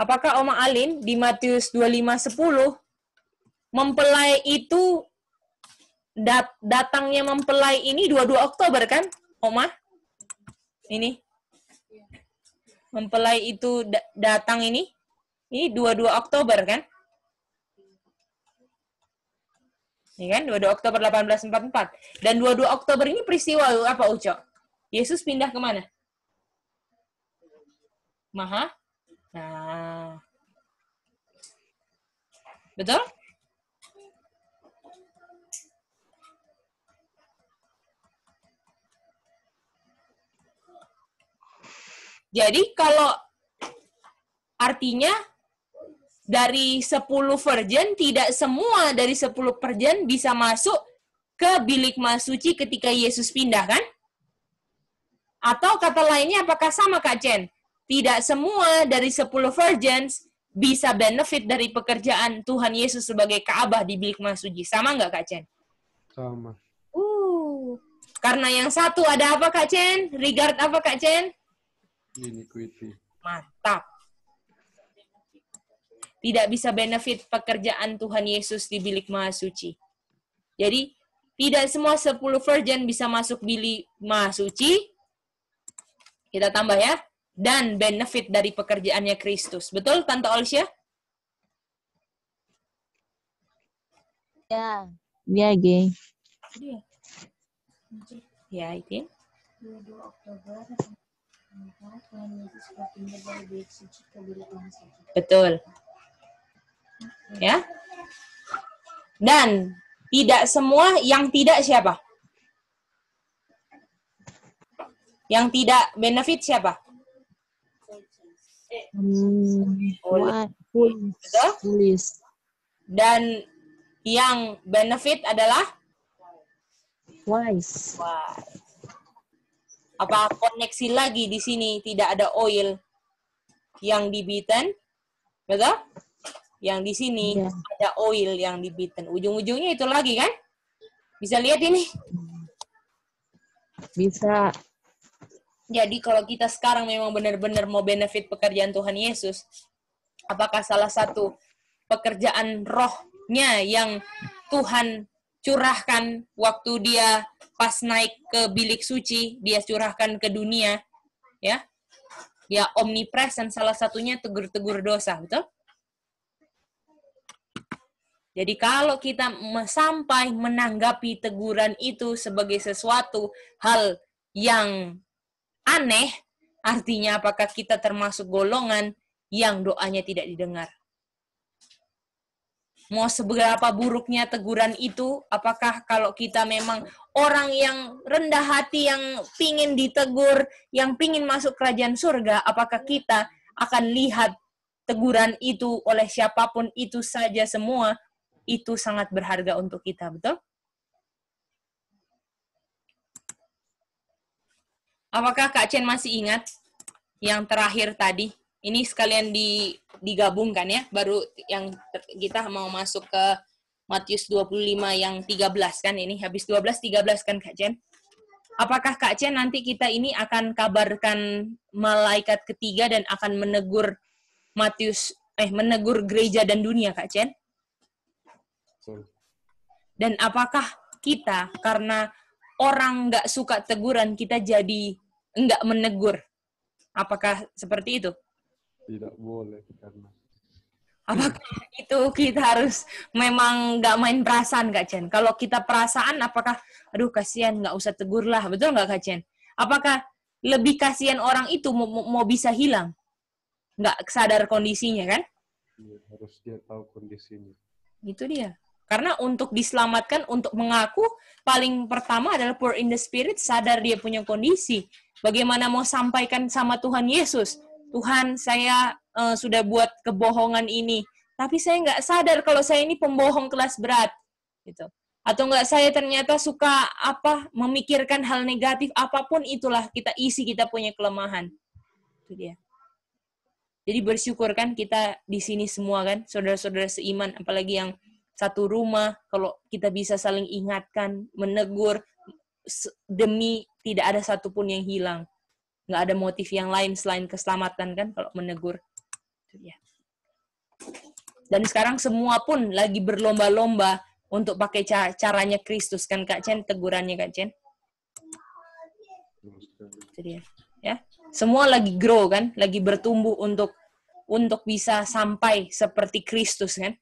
Apakah Oma Alin di Matius 25:10 mempelai itu datangnya mempelai ini 22 Oktober kan, Oma? Ini. Mempelai itu datang ini 22 Oktober kan? Ini kan 22 Oktober 1844. Dan 22 Oktober ini peristiwa apa, Uco? Yesus pindah kemana? Nah. Betul? Jadi kalau artinya dari 10 virgin, tidak semua dari 10 virgin bisa masuk ke bilik Maha Suci ketika Yesus pindah, kan? Atau kata lainnya apakah sama, Kak Chen? Tidak semua dari 10 virgins bisa benefit dari pekerjaan Tuhan Yesus sebagai Ka'bah di bilik Maha Suci. Sama nggak, Kak Chen? Sama. Karena yang satu ada apa, Kak Chen? Regard apa, Kak Chen? Iniquity. Mantap. Tidak bisa benefit pekerjaan Tuhan Yesus di bilik Maha Suci. Jadi, tidak semua 10 virgin bisa masuk bilik Maha Suci. Kita tambah ya. Dan benefit dari pekerjaannya Kristus. Betul, Tante Olsya? Ya. Ya, Ge. Ya, itu. 22 Oktober Tuhan Yesus berpindah dari bilik suci ke bilik Maha Suci. Betul. Ya. Dan tidak semua, yang tidak siapa? Yang tidak benefit siapa? Tulis. Dan yang benefit adalah Wise. Apa koneksi lagi di sini tidak ada oil yang dibiten, betul? Yang di sini ada oil yang dibiten. Ujung-ujungnya itu lagi kan? Bisa lihat ini? Bisa. Jadi kalau kita sekarang memang benar-benar mau benefit pekerjaan Tuhan Yesus, apakah salah satu pekerjaan rohnya yang Tuhan curahkan waktu dia pas naik ke bilik suci, dia curahkan ke dunia, ya? Ya omnipresent, salah satunya tegur-tegur dosa, betul? Jadi kalau kita sampai menanggapi teguran itu sebagai sesuatu hal yang aneh, artinya apakah kita termasuk golongan yang doanya tidak didengar? Mau seberapa buruknya teguran itu, apakah kalau kita memang orang yang rendah hati, yang pingin ditegur, yang pingin masuk kerajaan surga, apakah kita akan lihat teguran itu oleh siapapun itu saja semua, itu sangat berharga untuk kita, betul? Apakah Kak Chen masih ingat yang terakhir tadi? Ini sekalian digabungkan ya, baru yang kita mau masuk ke Matius 25 yang 13 kan ini, habis 12-13 kan Kak Chen? Apakah Kak Chen nanti kita ini akan kabarkan malaikat ketiga dan akan menegur menegur gereja dan dunia Kak Chen? Dan apakah kita karena orang nggak suka teguran kita jadi nggak menegur? Apakah seperti itu? Tidak boleh karena Apakah itu kita harus memang nggak main perasaan Kak Chen? Kalau kita perasaan, apakah aduh kasihan nggak usah tegur lah, betul nggak Kak Chen? Apakah lebih kasihan orang itu mau bisa hilang? Nggak sadar kondisinya kan? harus dia tahu kondisinya. Itu dia. Karena untuk diselamatkan, untuk mengaku, paling pertama adalah poor in the spirit, sadar dia punya kondisi. Bagaimana mau sampaikan sama Tuhan Yesus? Tuhan, saya sudah buat kebohongan ini, tapi saya nggak sadar kalau saya ini pembohong kelas berat, gitu. Atau nggak, saya ternyata suka memikirkan hal negatif, apapun itulah kita isi kita punya kelemahan. Itu dia. Jadi bersyukur kan kita di sini semua kan, saudara-saudara seiman, apalagi yang satu rumah, kalau kita bisa saling ingatkan, menegur, demi tidak ada satupun yang hilang. Nggak ada motif yang lain selain keselamatan kan kalau menegur. Itu dia. Dan sekarang semua pun lagi berlomba-lomba untuk pakai caranya Kristus kan Kak Chen, tegurannya Kak Chen. Itu dia. Ya. Semua lagi grow kan, lagi bertumbuh untuk bisa sampai seperti Kristus kan.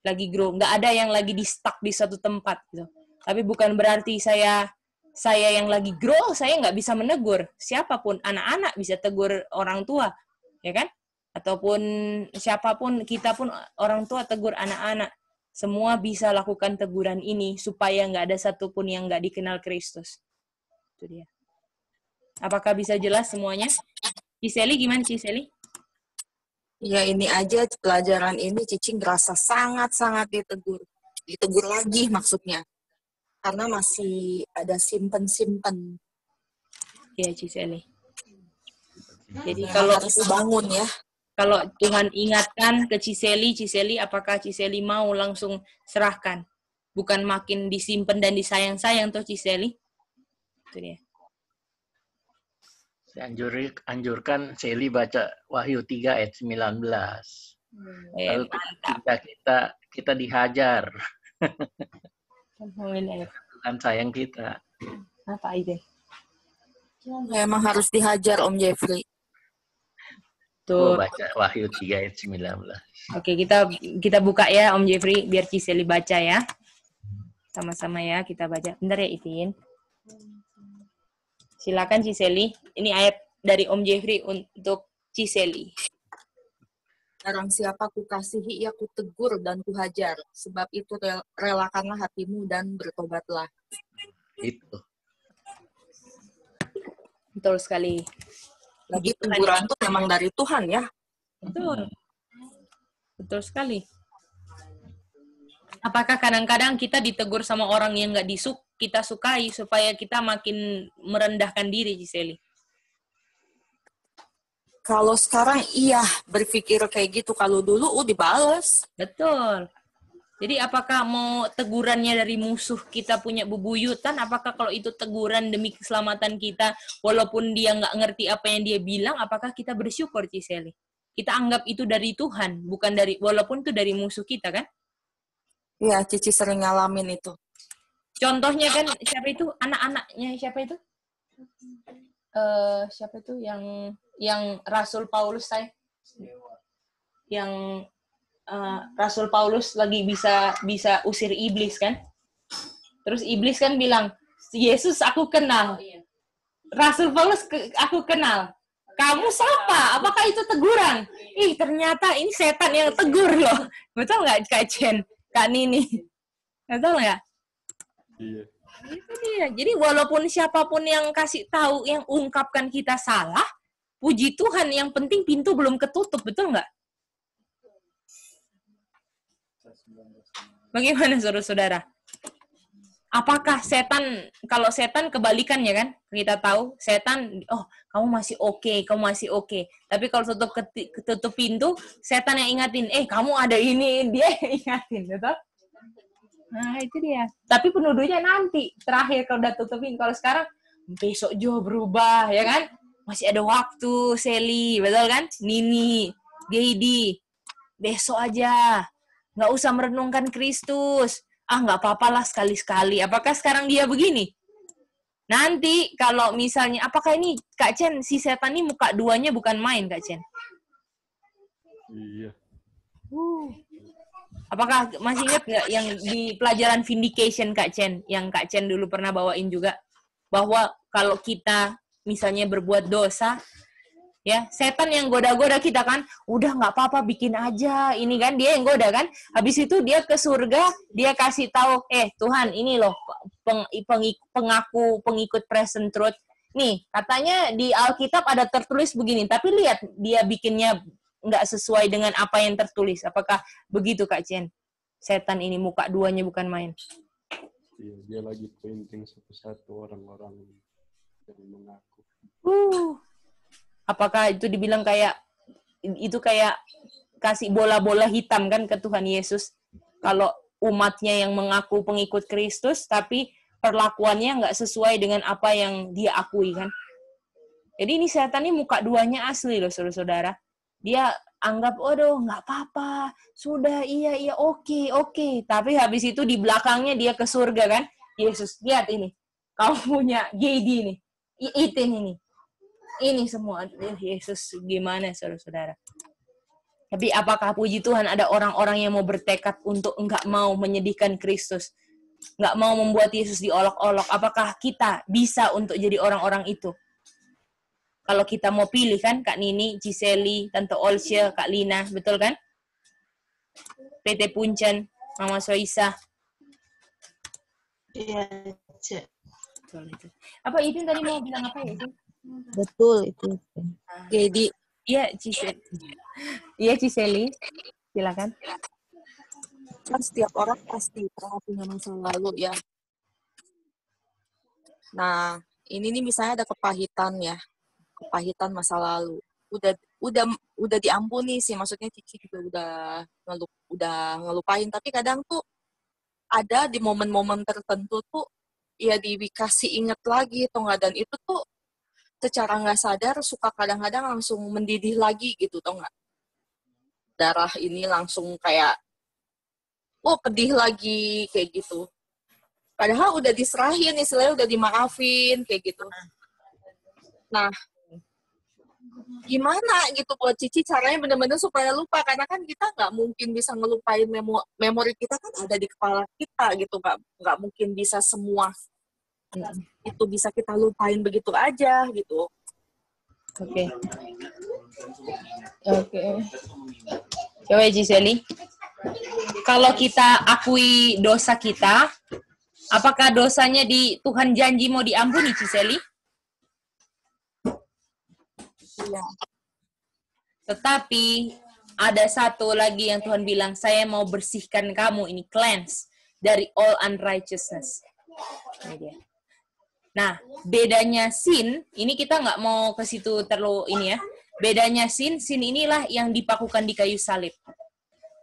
Lagi grow, nggak ada yang lagi di-stuck di satu tempat gitu. Tapi bukan berarti saya yang lagi grow, saya nggak bisa menegur. Siapapun, anak-anak bisa tegur orang tua, ya kan? Ataupun siapapun, kita pun orang tua tegur anak-anak. Semua bisa lakukan teguran ini, supaya nggak ada satupun yang nggak dikenal Kristus. Itu dia. Apakah bisa jelas semuanya? Ciseli, gimana Ciseli? Ya ini aja pelajaran ini Cici ngerasa sangat-sangat ditegur. Ditegur lagi maksudnya. Karena masih ada simpen-simpen. Ya Ciseli. Jadi Ya, kalau harus bangun ya. Kalau Tuhan ingatkan ke Ciseli, apakah Ciseli mau langsung serahkan? Bukan makin disimpan dan disayang-sayang tuh Ciseli. Itu dia. Saya anjurkan Seli baca Wahyu 3 ayat 19. Lalu kita dihajar. Tuhan sayang kita. Apa itu? Memang harus dihajar Om Jeffrey. Tuh. Baca Wahyu 3 ayat 19. Oke, kita buka ya Om Jeffrey biar Ciseli baca ya. Sama-sama ya kita baca. Bentar ya Itin. Silakan Ciseli. Ini ayat dari Om Jeffrey untuk Ciseli. Barang siapa kukasihi, ia kutegur dan kuhajar. Sebab itu relakanlah hatimu dan bertobatlah. Itu. Betul sekali. Lagi teguran itu memang dari Tuhan ya. Betul. Betul sekali. Apakah kadang-kadang kita ditegur sama orang yang nggak kita sukai supaya kita makin merendahkan diri, Ciseli? Kalau sekarang iya berpikir kayak gitu. Kalau dulu dibales. Betul. Jadi apakah mau tegurannya dari musuh kita punya bebuyutan? Apakah kalau itu teguran demi keselamatan kita, walaupun dia nggak ngerti apa yang dia bilang, apakah kita bersyukur, Ciseli? Kita anggap itu dari Tuhan, bukan walaupun itu dari musuh kita, kan? Iya, Cici sering ngalamin itu. Contohnya kan siapa itu? Anak-anaknya siapa itu? Siapa itu yang Rasul Paulus yang Rasul Paulus lagi bisa usir iblis kan? Terus iblis kan bilang, Yesus aku kenal. Rasul Paulus aku kenal. Kamu siapa? Apakah itu teguran? Ih, ternyata ini setan yang tegur loh. Betul nggak Kak Chen? Kak Nini? Betul nggak? Iya. Itu dia. Jadi walaupun siapapun yang kasih tahu, yang ungkapkan kita salah, puji Tuhan, yang penting pintu belum ketutup, betul nggak? Bagaimana saudara-saudara? Apakah setan, kalau setan kebalikannya kan, kita tahu setan, oh kamu masih oke, kamu masih oke. Tapi kalau tutup pintu, setan yang ingatin, kamu ada ini, dia yang ingatin, betul? Nah itu dia. Tapi penuduhnya nanti, terakhir kalau udah tutupin. Kalau sekarang, besok juga berubah, ya kan? Masih ada waktu, Sally, betul kan? Nini, Geidi, besok aja. Nggak usah merenungkan Kristus. Nggak apa-apalah sekali-sekali. Apakah sekarang dia begini? Nanti kalau misalnya, apakah ini Kak Chen, si setan ini muka duanya bukan main, Kak Chen? Iya. Apakah masih ingat nggak yang di pelajaran vindication Kak Chen, yang Kak Chen dulu pernah bawain juga? Bahwa kalau kita misalnya berbuat dosa, ya setan yang goda-goda kita kan, udah nggak apa-apa bikin aja, ini kan dia yang goda kan. Habis itu dia ke surga, dia kasih tahu, Tuhan ini loh pengikut present truth. Nih katanya di Alkitab ada tertulis begini, tapi lihat dia bikinnya nggak sesuai dengan apa yang tertulis. Apakah begitu Kak Chen? Setan ini muka duanya bukan main. Iya, dia lagi painting satu-satu orang-orang yang mengaku. Apakah itu dibilang kayak kasih bola-bola hitam kan ke Tuhan Yesus? Kalau umatnya yang mengaku pengikut Kristus, tapi perlakuannya nggak sesuai dengan apa yang dia akui kan? Jadi ini setan ini muka duanya asli loh, saudara-saudara. Dia anggap, nggak apa-apa, sudah iya, oke. Tapi habis itu di belakangnya dia ke surga kan? Yesus, lihat ini, kamu punya Geidi nih, Itin ini. Ini semua, Yesus gimana saudara-saudara. Tapi apakah puji Tuhan ada orang-orang yang mau bertekad untuk enggak mau menyedihkan Kristus, enggak mau membuat Yesus diolok-olok? Apakah kita bisa untuk jadi orang-orang itu? Kalau kita mau pilih kan, Kak Nini, Giseli, Tante Olsya, Kak Lina, betul kan? PT Puncen, Mama Soisa. Iya, Cek. Apa itu tadi mau bilang apa ya, itu? Betul itu. Jadi, iya, Ciseli. Iya, Ciseli. Silakan. Kan setiap orang pasti pernah punya masa lalu ya. Nah, ini nih misalnya ada kepahitan ya. Kepahitan masa lalu. Udah diampuni sih, maksudnya Cici juga udah ngelupain, tapi kadang tuh ada di momen-momen tertentu tuh ya dikasih inget lagi atau enggak, dan itu tuh secara nggak sadar suka kadang-kadang langsung mendidih lagi gitu, tau nggak? Darah ini langsung kayak, pedih lagi, kayak gitu. Padahal udah diserahin, istilahnya udah dimaafin, kayak gitu. Nah, gimana gitu buat Cici caranya benar-benar supaya lupa? Karena kan kita nggak mungkin bisa ngelupain memori kita kan ada di kepala kita gitu, nggak mungkin bisa semua itu bisa kita lupain begitu aja gitu. Oke. Coba Giseli. Kalau kita akui dosa kita, apakah dosanya di Tuhan janji mau diampuni, Giseli? Iya. Tetapi ada satu lagi yang Tuhan bilang, saya mau bersihkan kamu, ini cleanse dari all unrighteousness. Ini dia. Nah, bedanya sin, ini kita nggak mau ke situ terlalu ini ya. Bedanya sin inilah yang dipakukan di kayu salib.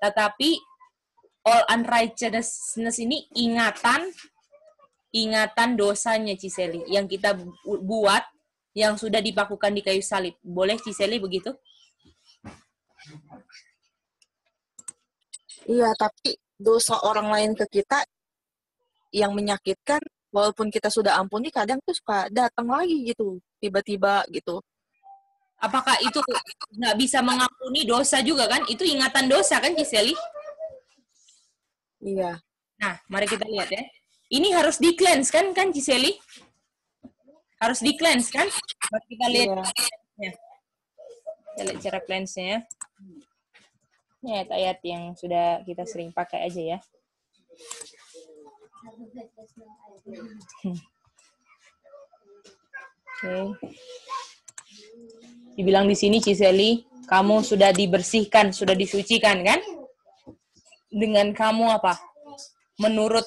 Tetapi all unrighteousness ini ingatan dosanya Ciseli yang kita buat yang sudah dipakukan di kayu salib. Boleh Ciseli begitu? Iya, tapi dosa orang lain ke kita yang menyakitkan, walaupun kita sudah ampuni, kadang tuh suka datang lagi gitu, tiba-tiba gitu. Apakah itu nggak bisa mengampuni dosa juga kan? Itu ingatan dosa kan, Ciseli? Iya. Nah, mari kita lihat ya. Ini harus di-cleanse kan, Ciseli? Harus di-cleanse kan? Mari kita lihat. Iya. Kita lihat cara cleanse-nya ya. Ini ayat-ayat yang sudah kita sering pakai aja ya. Oke. Dibilang di sini Ciseli, kamu sudah dibersihkan, sudah disucikan kan? Dengan kamu apa? Menurut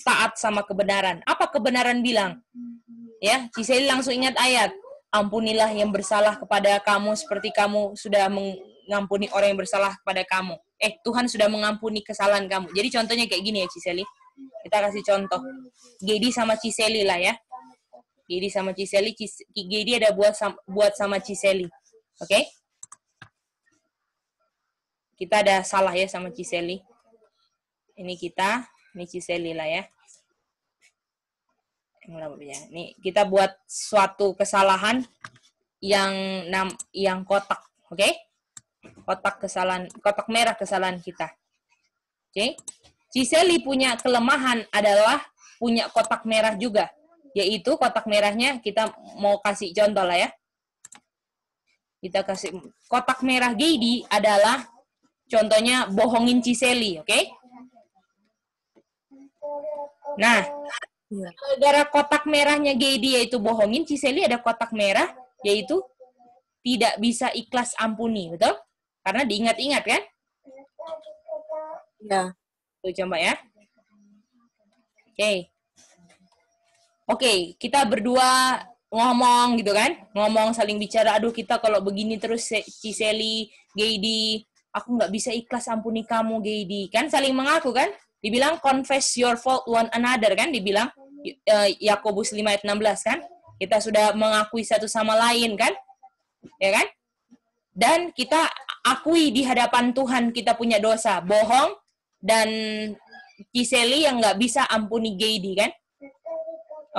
taat sama kebenaran. Apa kebenaran bilang? Ya, Ciseli langsung ingat ayat. Ampunilah yang bersalah kepada kamu seperti kamu sudah mengampuni orang yang bersalah kepada kamu. Tuhan sudah mengampuni kesalahan kamu. Jadi contohnya kayak gini ya Ciseli. Kita kasih contoh. Gedi sama Ciseli lah ya. Gedi sama Ciseli. Gedi ada buat sama Ciseli. Oke? Kita ada salah ya sama Ciseli. Ini kita. Ini Ciseli lah ya. Nih kita buat suatu kesalahan yang kotak, oke? Kotak kesalahan, kotak merah kesalahan kita. Oke? Ciseli punya kelemahan adalah punya kotak merah juga, yaitu kotak merahnya kita mau kasih contoh lah ya. Kita kasih kotak merah Gedi adalah contohnya bohongin Ciseli, oke? Nah, gara kotak merahnya Gedi yaitu bohongin, Ciseli ada kotak merah yaitu tidak bisa ikhlas ampuni, betul? Karena diingat-ingat kan? Ya. Tuh coba ya. Oke, kita berdua ngomong gitu kan? Ngomong saling bicara, aduh kita kalau begini terus Ciseli, Gedi, aku nggak bisa ikhlas ampuni kamu Gedi. Kan saling mengaku kan? Dibilang confess your fault one another kan? Dibilang Yakobus 5 ayat 16 kan? Kita sudah mengakui satu sama lain kan? Ya kan? Dan kita akui di hadapan Tuhan kita punya dosa, bohong, dan Ciseli yang nggak bisa ampuni Gedi kan?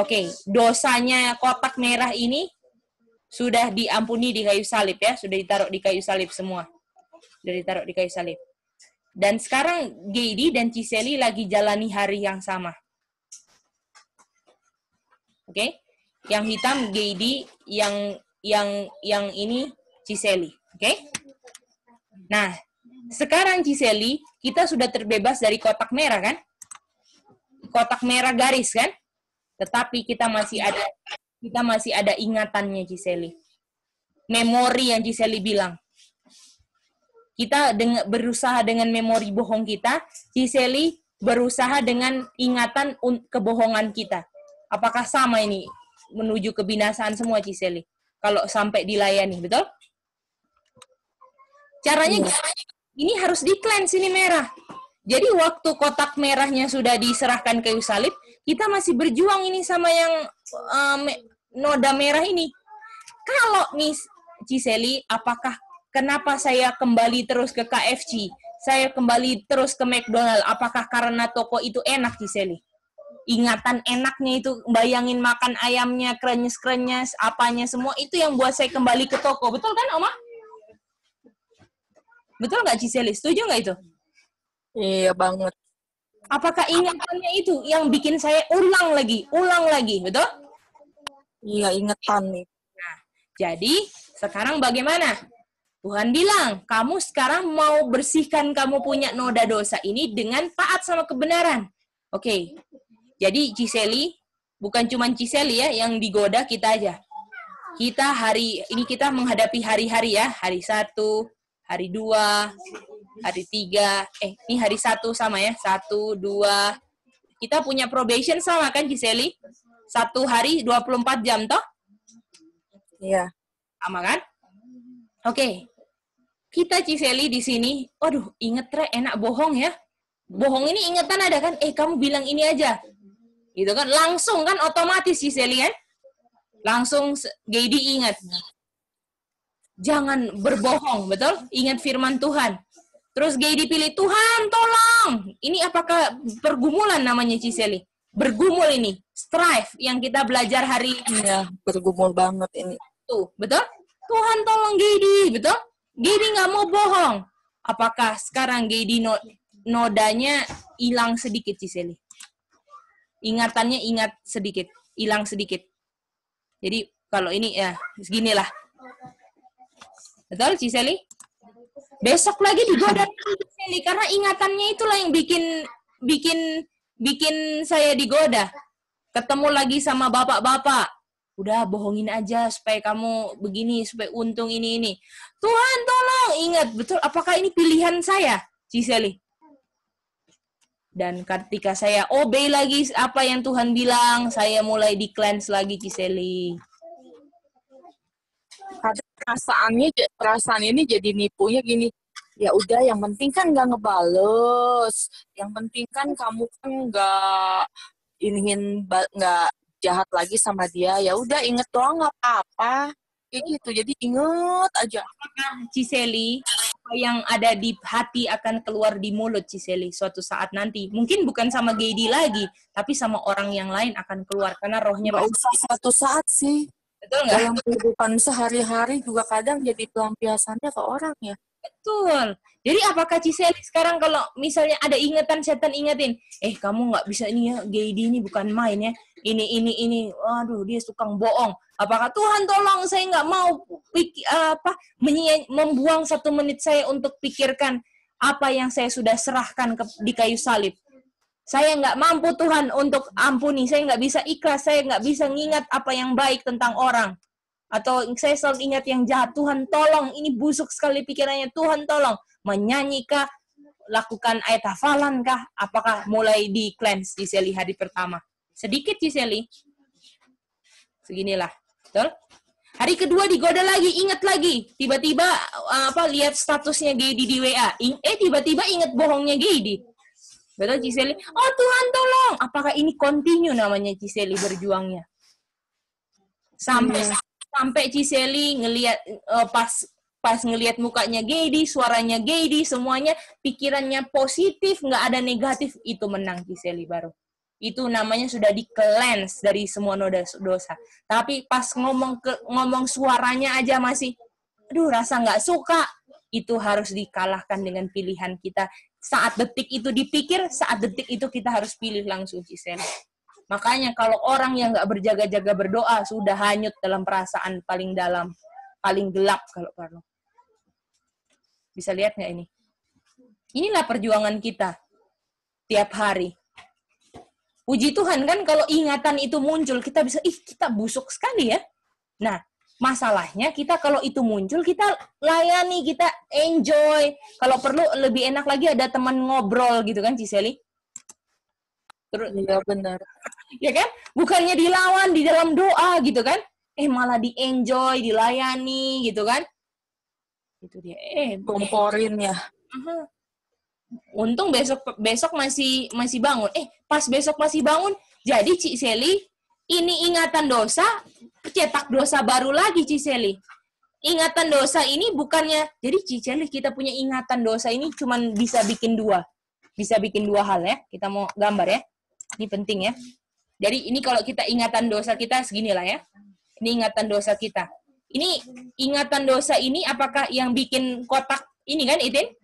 Oke, dosanya kotak merah ini sudah diampuni di kayu salib ya, sudah ditaruh di kayu salib semua. Sudah ditaruh di kayu salib. Dan sekarang Gedi dan Ciseli lagi jalani hari yang sama. Oke? Yang hitam Gedi, yang ini Ciseli. Oke? Nah, sekarang Ciseli, kita sudah terbebas dari kotak merah kan? Kotak merah garis kan? Tetapi kita masih ada ingatannya Ciseli. Memori yang Ciseli bilang. Kita berusaha dengan memori bohong kita, Ciseli berusaha dengan ingatan kebohongan kita. Apakah sama ini menuju kebinasaan semua Ciseli? Kalau sampai dilayani, betul? Caranya ini harus di-cleanse ini merah. Jadi waktu kotak merahnya sudah diserahkan kayu salib, kita masih berjuang ini sama yang noda merah ini. Kalau Miss Ciseli, kenapa saya kembali terus ke KFC? Saya kembali terus ke McDonald. Apakah karena toko itu enak, Ciseli? Ingatan enaknya itu, bayangin makan ayamnya, krenyes-krenyes, apanya semua, itu yang buat saya kembali ke toko. Betul kan, Oma? Betul nggak, Ciseli? Setuju nggak itu? Iya banget. Apakah ingatannya itu yang bikin saya ulang lagi, betul? Iya, ingetan nih. Nah, jadi sekarang bagaimana? Tuhan bilang, kamu sekarang mau bersihkan kamu punya noda dosa ini dengan taat sama kebenaran. Oke, jadi Ciseli, bukan cuma Ciseli ya yang digoda, kita aja. Kita hari ini kita menghadapi hari-hari ya, hari 1, hari 2, hari 3, ini hari 1 sama ya, 1, 2. Kita punya probation sama kan Ciseli? 1 hari 24 jam toh? Iya. Sama kan? Oke. Kita Ciseli di sini, waduh, inget enak bohong ya. Bohong ini ingatan ada kan? Kamu bilang ini aja. Gitu kan? Langsung kan otomatis Ciseli kan? Langsung Gedi ingat. Jangan berbohong, betul? Ingat firman Tuhan. Terus Gedi pilih, Tuhan tolong. Ini apakah pergumulan namanya Ciseli? Bergumul ini. Strive yang kita belajar hari ini. Iya, bergumul banget ini. Tuh, betul? Tuhan tolong Gedi, betul? Gedi nggak mau bohong. Apakah sekarang Gedi nodanya hilang sedikit, Ciseli? Ingatannya ingat sedikit, hilang sedikit. Jadi kalau ini ya seginilah. Betul, Ciseli? Besok lagi digoda Ciseli karena ingatannya itulah yang bikin saya digoda. Ketemu lagi sama bapak-bapak. Udah bohongin aja supaya kamu begini, supaya untung ini. Tuhan tolong, ingat, betul, apakah ini pilihan saya, Ciseli? Dan ketika saya obey lagi apa yang Tuhan bilang, saya mulai di-cleanse lagi, Ciseli. Perasaan ini jadi nipunya gini. Ya udah, yang penting kan nggak ngebales. Yang penting kan kamu kan nggak jahat lagi sama dia. Ya udah, inget doang nggak apa-apa. Kayak gitu. Jadi inget aja. Ciseli, apa yang ada di hati akan keluar di mulut, Ciseli, suatu saat nanti. Mungkin bukan sama Gedi lagi, tapi sama orang yang lain akan keluar karena rohnya Nggak usah suatu saat sih. Betul nggak? Dalam kehidupan sehari-hari juga kadang jadi pelampiasannya ke orang ya. Betul. Jadi apakah Ciseli sekarang kalau misalnya ada ingatan, setan ingetin, kamu nggak bisa ini ya, Gedi ini bukan main ya, ini, waduh dia tukang bohong. Apakah Tuhan tolong saya nggak mau membuang 1 menit saya untuk pikirkan apa yang saya sudah serahkan di kayu salib. Saya nggak mampu Tuhan untuk ampuni, saya nggak bisa ikhlas, saya nggak bisa ngingat apa yang baik tentang orang. Atau saya selalu ingat yang jahat, Tuhan tolong, ini busuk sekali pikirannya, Tuhan tolong. Menyanyikah, lakukan ayat hafalan kah, apakah mulai di cleanse Ciseli hari pertama? Sedikit Ciseli. Seginilah. Betul? Hari kedua digoda lagi, ingat lagi. Tiba-tiba lihat statusnya Gedi di WA. Tiba-tiba ingat bohongnya Gedi. Betul Ciseli? Oh Tuhan tolong. Apakah ini continue namanya Ciseli berjuangnya? Sampai Ciseli ngelihat pas ngelihat mukanya Gedi, suaranya Gedi, semuanya pikirannya positif, nggak ada negatif, itu menang Ciseli baru. Itu namanya sudah di-cleanse dari semua noda dosa. Tapi pas ngomong suaranya aja masih, rasa nggak suka, itu harus dikalahkan dengan pilihan kita. Saat detik itu dipikir, saat detik itu kita harus pilih langsung, Ciseli. Makanya kalau orang yang nggak berjaga-jaga berdoa, sudah hanyut dalam perasaan paling dalam, paling gelap kalau perlu. Bisa lihat nggak ini? Inilah perjuangan kita tiap hari. Puji Tuhan kan kalau ingatan itu muncul, kita bisa, kita busuk sekali ya. Nah, masalahnya kita kalau itu muncul, kita layani, kita enjoy. Kalau perlu lebih enak lagi ada teman ngobrol gitu kan, Ciseli? Terus, iya benar. Ya kan? Bukannya dilawan di dalam doa gitu kan? Malah di-enjoy, dilayani gitu kan? Itu dia. Komporin ya. Untung besok masih bangun. Pas besok masih bangun, jadi Ciseli, ini ingatan dosa, cetak dosa baru lagi Ciseli. Ingatan dosa ini bukannya, jadi Ciseli kita punya ingatan dosa ini cuman bisa bikin 2. Bisa bikin 2 hal ya. Kita mau gambar ya. Ini penting ya. Jadi ini kalau kita ingatan dosa kita seginilah ya. Ini ingatan dosa kita. Ini ingatan dosa ini apakah yang bikin kotak ini kan, Itin?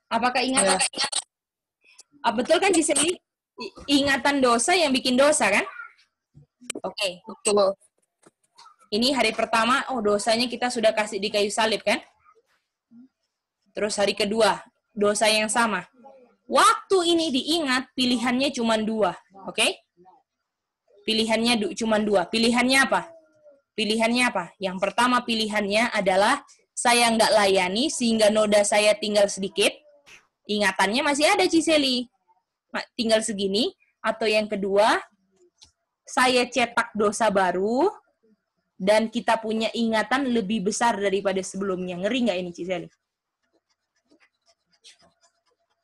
Apakah ingatan? Betul kan, Ciseli? Ingatan dosa yang bikin dosa kan? Oke. Betul. Ini hari pertama, dosanya kita sudah kasih di kayu salib kan? Terus hari kedua, dosa yang sama. Waktu ini diingat, pilihannya cuma 2. Oke? Pilihannya cuma 2. Pilihannya apa? Pilihannya apa? Yang pertama pilihannya adalah saya nggak layani sehingga noda saya tinggal sedikit. Ingatannya masih ada Ciseli. Tinggal segini. Atau yang kedua, saya cetak dosa baru dan kita punya ingatan lebih besar daripada sebelumnya. Ngeri nggak ini Ciseli?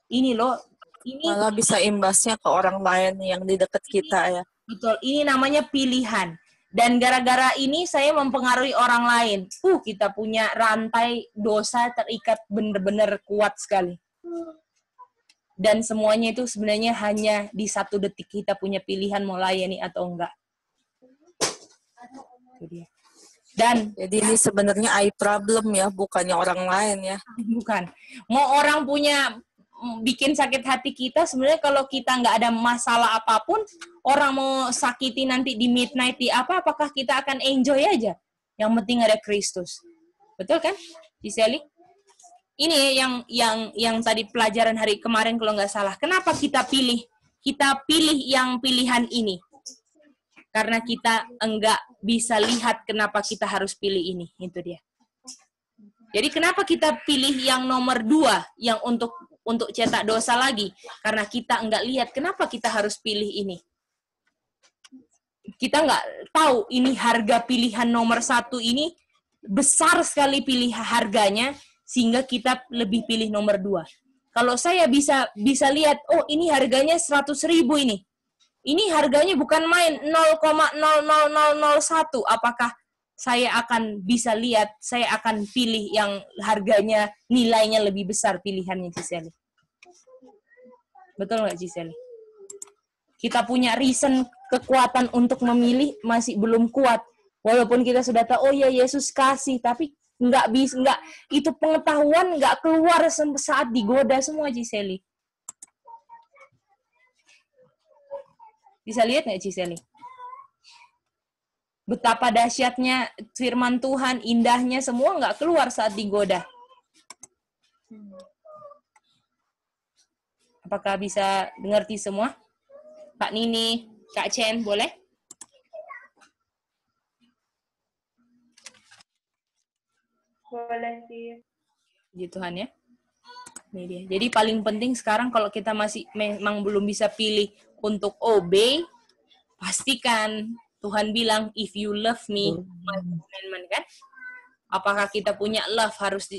Ini loh. Ini malah bisa imbasnya ke orang lain yang di dekat kita ya. Betul. Ini namanya pilihan. Dan gara-gara ini saya mempengaruhi orang lain. Kita punya rantai dosa terikat benar-benar kuat sekali. Dan semuanya itu sebenarnya hanya di 1 detik kita punya pilihan mau layani atau enggak. Itu dia. Dan jadi ini sebenarnya eye problem ya, bukannya orang lain ya. Bukan. Mau orang punya bikin sakit hati kita, sebenarnya kalau kita nggak ada masalah apapun, orang mau sakiti nanti di midnight di apakah kita akan enjoy aja? Yang penting ada Kristus. Betul kan, Ciseli? Ini yang tadi pelajaran hari kemarin kalau nggak salah. Kenapa kita pilih yang pilihan ini? Karena kita enggak bisa lihat kenapa kita harus pilih ini. Itu dia. Jadi kenapa kita pilih yang nomor 2 yang untuk cetak dosa lagi? Karena kita nggak lihat kenapa kita harus pilih ini. Kita nggak tahu ini harga pilihan nomor 1 ini besar sekali pilih harganya sehingga kita lebih pilih nomor 2. Kalau saya bisa lihat, oh ini harganya 100.000 ini. Ini harganya bukan main 0,00001. Apakah saya akan bisa lihat, saya akan pilih yang harganya, nilainya lebih besar pilihannya Ciseli. Betul nggak Ciseli? Kita punya reason, kekuatan untuk memilih masih belum kuat. Walaupun kita sudah tahu, oh ya Yesus kasih, tapi nggak itu pengetahuan nggak keluar saat digoda semua Ciseli. Bisa lihat nggak Ciseli? Betapa dahsyatnya firman Tuhan, indahnya semua nggak keluar saat digoda. Apakah bisa mengerti semua? Kak Nini, Kak Chen, boleh? Boleh sih. Puji Tuhan ya. Ini dia. Jadi paling penting sekarang kalau kita masih memang belum bisa pilih untuk obey, pastikan Tuhan bilang, if you love me, my commandment, kan? Apakah kita punya love harus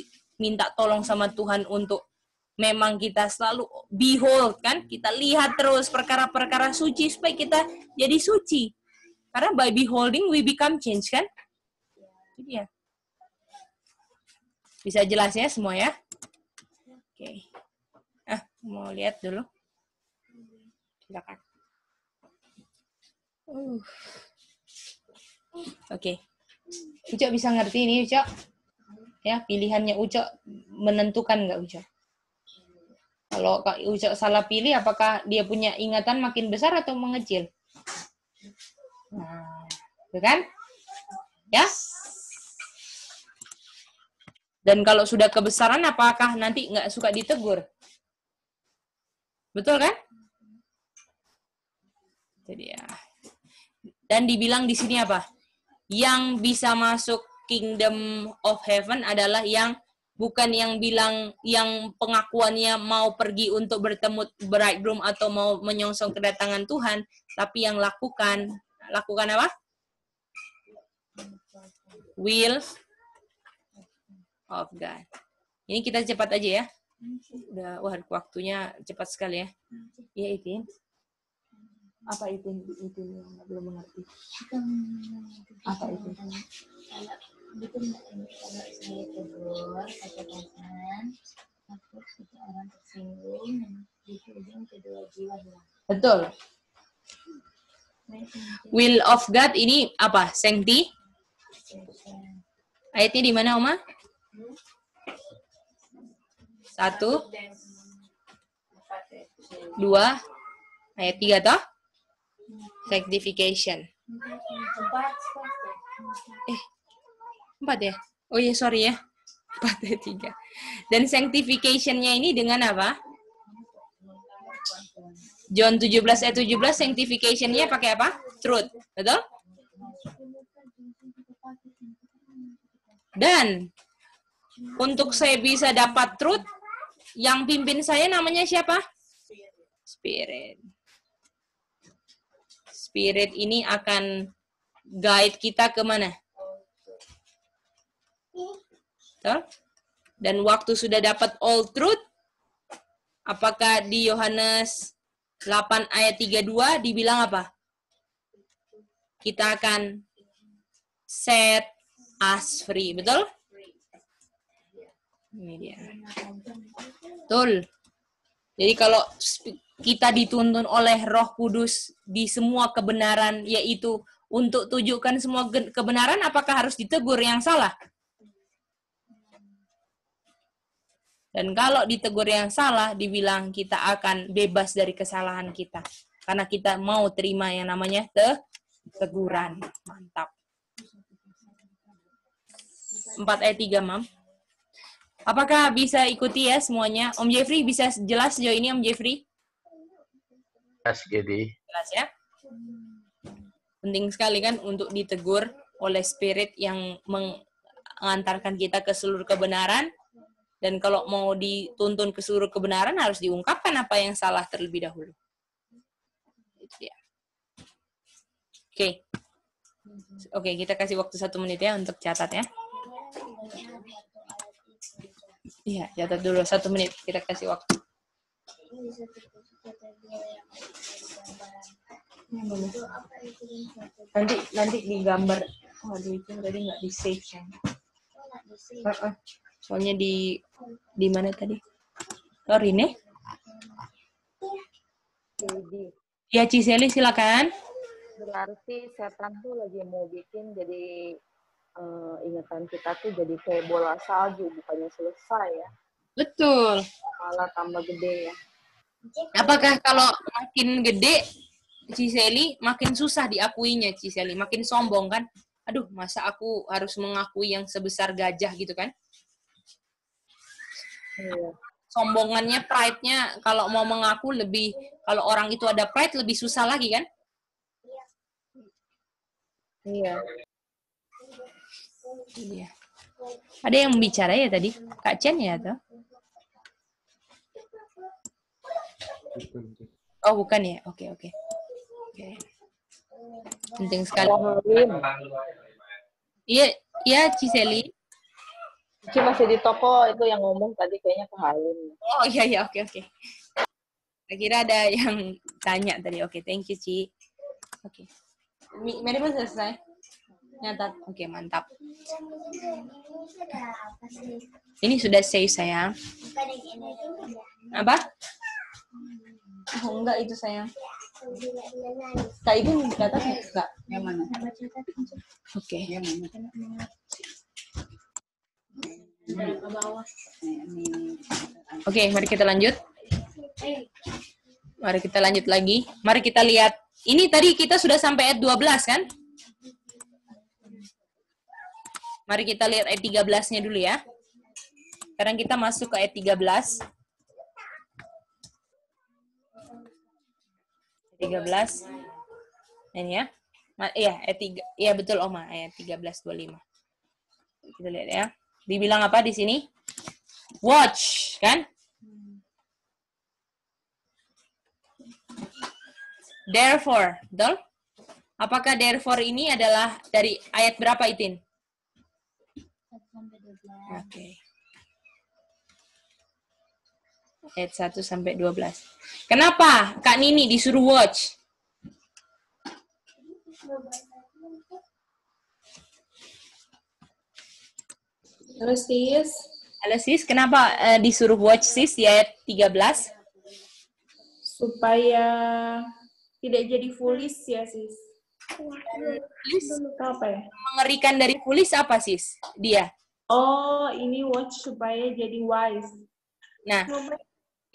minta tolong sama Tuhan untuk memang kita selalu behold, kan? Kita lihat terus perkara-perkara suci supaya kita jadi suci. Karena by beholding we become change, kan? Jadi ya. Bisa jelas ya semua ya? Oke. Mau lihat dulu. Silakan. Oke. Ucok bisa ngerti ini, Ucok? Ya, pilihannya Ucok menentukan nggak, Ucok? Kalau Kak Ucok salah pilih, apakah dia punya ingatan makin besar atau mengecil? Nah, itu kan? Ya? Dan kalau sudah kebesaran, apakah nanti nggak suka ditegur? Betul kan? Jadi ya. Dan dibilang di sini apa? Yang bisa masuk kingdom of heaven adalah yang bukan yang bilang, yang pengakuannya mau pergi untuk bertemu bridegroom atau mau menyongsong kedatangan Tuhan, tapi yang lakukan apa? Will of God. Ini kita cepat aja ya. Udah, waktunya cepat sekali ya. Iya, Itin. Apa itu yang belum mengerti? Apa itu? Betul nggak ini kalau saya tegur kata-kata, takut kita orang tersinggung dan di ujung kedua jiwa hilang. Betul. Will of God ini apa? Sancti? Ayatnya di mana, Oma? 1, 2, ayat 3 toh? Sanctification. 4 ya? Oh iya, sorry ya. 4 ayat 3. Dan sanctification-nya ini dengan apa? John 17 ayat 17, sanctification-nya pakai apa? Truth. Betul? Dan untuk saya bisa dapat truth, yang pimpin saya namanya siapa? Spirit. Spirit ini akan guide kita kemana? Betul? Dan waktu sudah dapat all truth, apakah di Yohanes 8 ayat 32 dibilang apa? Kita akan set us free. Betul? Ini dia. Betul. Jadi kalau kita dituntun oleh Roh Kudus di semua kebenaran, yaitu untuk tunjukkan semua kebenaran, apakah harus ditegur yang salah? Dan kalau ditegur yang salah, dibilang kita akan bebas dari kesalahan kita. Karena kita mau terima yang namanya teguran. Mantap. 4 ayat 3, Mam. Apakah bisa ikuti ya semuanya? Om Jeffrey bisa jelas sejauh ini, Om Jeffrey? Jelas, jadi. Jelas ya? Penting sekali kan untuk ditegur oleh Spirit yang mengantarkan kita ke seluruh kebenaran. Dan kalau mau dituntun ke seluruh kebenaran, harus diungkapkan apa yang salah terlebih dahulu. Itu dia. Oke, kita kasih waktu 1 menit ya untuk catat ya. Iya, catat dulu 1 menit. Kita kasih waktu. Nanti digambar. Waduh, itu tadi nggak di save kan? Soalnya di mana tadi? Rine? Ya, Ciseli silakan. Berarti setan tuh lagi mau bikin jadi ingatan kita tuh jadi kayak bola salju, bukannya selesai ya. Betul. Malah tambah gede ya. Apakah kalau makin gede, Ciseli, makin susah diakuinya, Ciseli? Makin sombong kan? Aduh, masa aku harus mengakui yang sebesar gajah gitu kan? Iya. Sombongannya, pride-nya, kalau mau mengaku lebih, kalau orang itu ada pride, lebih susah lagi kan? Iya. Iya. Ada yang bicara ya tadi? Kak Chen ya atau? Oh, bukan ya? Oke. Penting sekali. Iya, Ciseli. Ci masih di toko, itu yang ngomong tadi kayaknya ke Halim. Oh iya, oke. Saya kira ada yang tanya tadi. Oke, thank you, Ci. Oke. Mari pun selesai. Nyatat. Oke, mantap. Ini sudah save, sayang. Apa? Oh, enggak itu, sayang. Kak Ibu catat enggak? Yang mana? Oke. Yang mana? Oke, mari kita lanjut. Mari kita lanjut lagi. Mari kita lihat. Ini tadi kita sudah sampai ayat 12 kan? Mari kita lihat ayat 13-nya dulu ya. Sekarang kita masuk ke ayat 13. 13. Ini ya. Iya, ayat 3. Iya, betul Oma, ayat 13:25. Kita lihat ya. Dibilang apa di sini? Watch, kan? Therefore, betul? Apakah therefore ini adalah dari ayat berapa, Itin? Oke. Ayat 1 sampai 12. Kenapa Kak Nini disuruh watch? Halo sis. Halo sis, kenapa disuruh watch sis di ayat 13? Supaya tidak jadi foolish ya sis. Foolish? Apa ya? Mengerikan dari foolish apa sis? Dia. Oh, ini watch supaya jadi wise. Nah,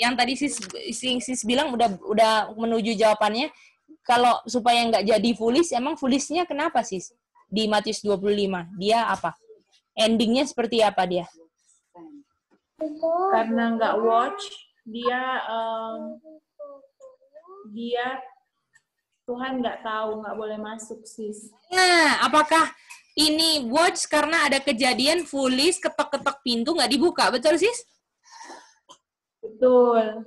yang tadi sis bilang udah menuju jawabannya. Kalau supaya nggak jadi foolish, emang foolishnya kenapa sis? Di Matius 25, dia apa? Endingnya seperti apa dia? Karena nggak watch, dia Tuhan nggak tahu, nggak boleh masuk sis. Nah, apakah ini watch karena ada kejadian foolish ketok-ketok pintu nggak dibuka, betul sis? Betul.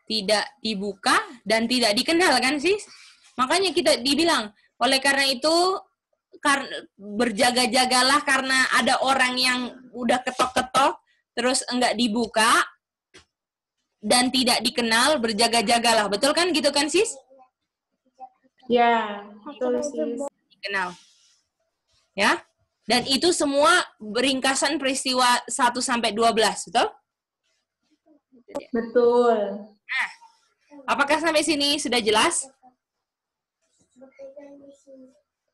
Tidak dibuka dan tidak dikenal kan sis? Makanya kita dibilang, oleh karena itu berjaga-jagalah karena ada orang yang udah ketok-ketok terus enggak dibuka dan tidak dikenal, berjaga-jagalah. Betul kan gitu kan sis? Ya, betul sis. Dikenal. Ya? Dan itu semua beringkasan peristiwa 1 sampai 12, betul? Betul. Nah, apakah sampai sini sudah jelas?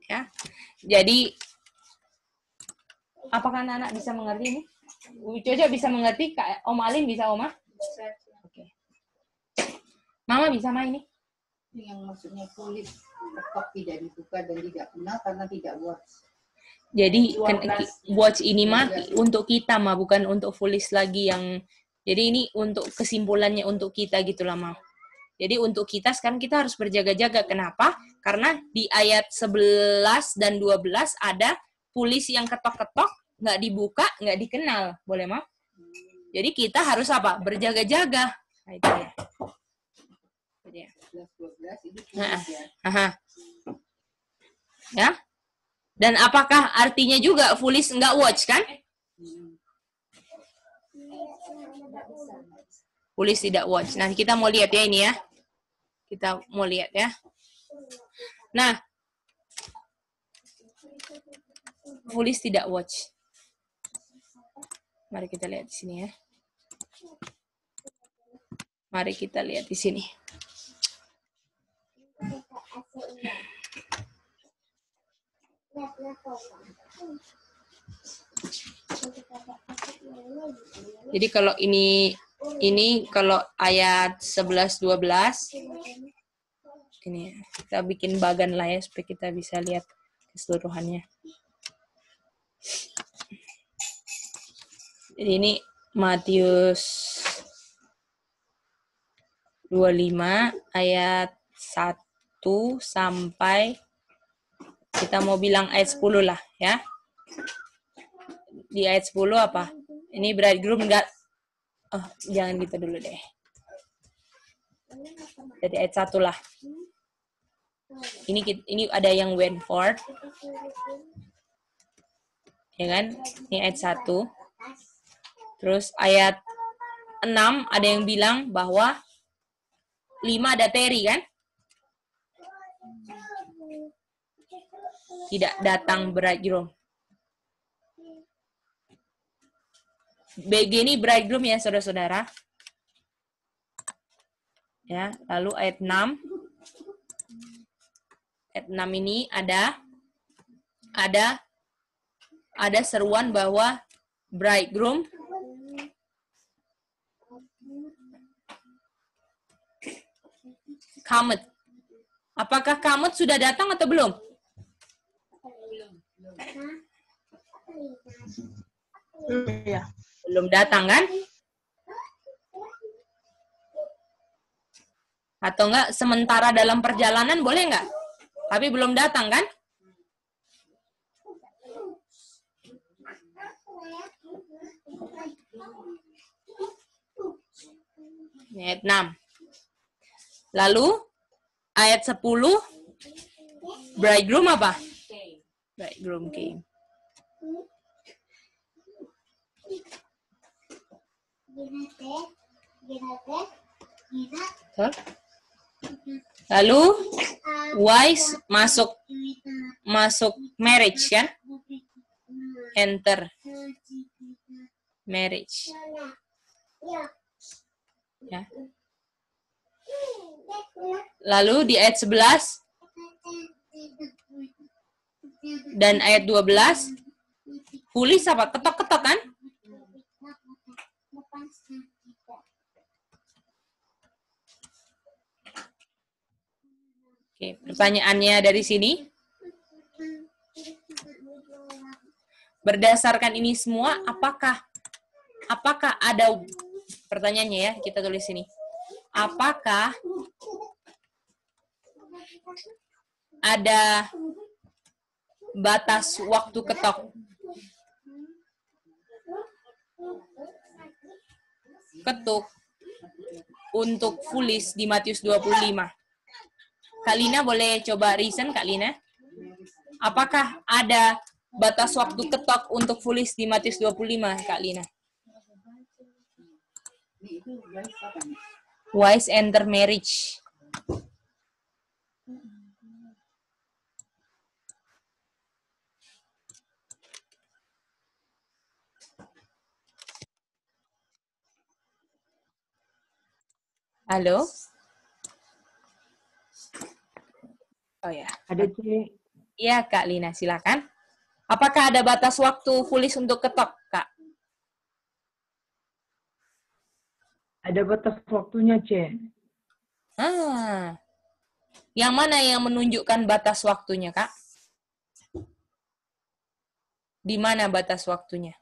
Ya. Jadi apakah anak-anak bisa mengerti ini? Coba bisa mengerti? Kak Om Alin bisa, Oma? Oke. Mama bisa mah ini? Yang maksudnya kulit tetap tidak dibuka dan tidak kenal karena tidak watch. Jadi watch ini mah untuk kita mah, bukan untuk foolish lagi yang. Jadi ini untuk kesimpulannya untuk kita gitu lah mah. Jadi untuk kita sekarang kita harus berjaga-jaga. Kenapa? Karena di ayat 11 dan 12 ada polisi yang ketok-ketok, nggak dibuka, nggak dikenal. Boleh, Ma? Jadi kita harus apa? Berjaga-jaga. Nah, itu ya. Ya. Dan apakah artinya juga foolish nggak watch kan? Foolish tidak watch. Nah, kita mau lihat ya ini ya. Kita mau lihat ya. Nah, foolish tidak watch. Mari kita lihat di sini ya. Mari kita lihat di sini. Jadi kalau ini kalau ayat 11 12 ini kita bikin bagan lah ya supaya kita bisa lihat keseluruhannya. Jadi ini Matius 25 ayat 1 sampai kita mau bilang ayat 10 lah ya. Di ayat 10 apa? Ini bridegroom enggak. Oh, jangan gitu dulu deh. Jadi ayat 1 lah. Ini ada yang went forth. Ya kan? Ini ayat 1. Terus ayat 6 ada yang bilang bahwa 5 ada Terry kan? Tidak datang bridegroom. BG ini bridegroom ya saudara-saudara. Ya, lalu ayat 6. Ayat 6 ini ada seruan bahwa bridegroom cometh. Apakah cometh sudah datang atau belum? Belum datang kan? Atau enggak sementara dalam perjalanan boleh enggak? Tapi belum datang kan? Ayat 6. Lalu ayat 10 bridegroom apa? Bridegroom came. Lalu wise masuk marriage kan? Enter marriage. Ya. Lalu di ayat 11 dan ayat 12 foolish apa? Ketok-ketok kan? Oke, pertanyaannya dari sini. Berdasarkan ini semua, apakah ada pertanyaannya ya, kita tulis sini. Apakah ada batas waktu ketok? Ketuk untuk foolish di Matius 25. Kak Lina boleh coba reason, Kak Lina? Apakah ada batas waktu ketok untuk foolish di Matius 25, Kak Lina? Wise enter marriage. Halo? Oh ya. Ada C. Iya, Kak Lina, silakan. Apakah ada batas waktu foolish untuk ketok, Kak? Ada batas waktunya, C. Yang mana yang menunjukkan batas waktunya, Kak? Di mana batas waktunya?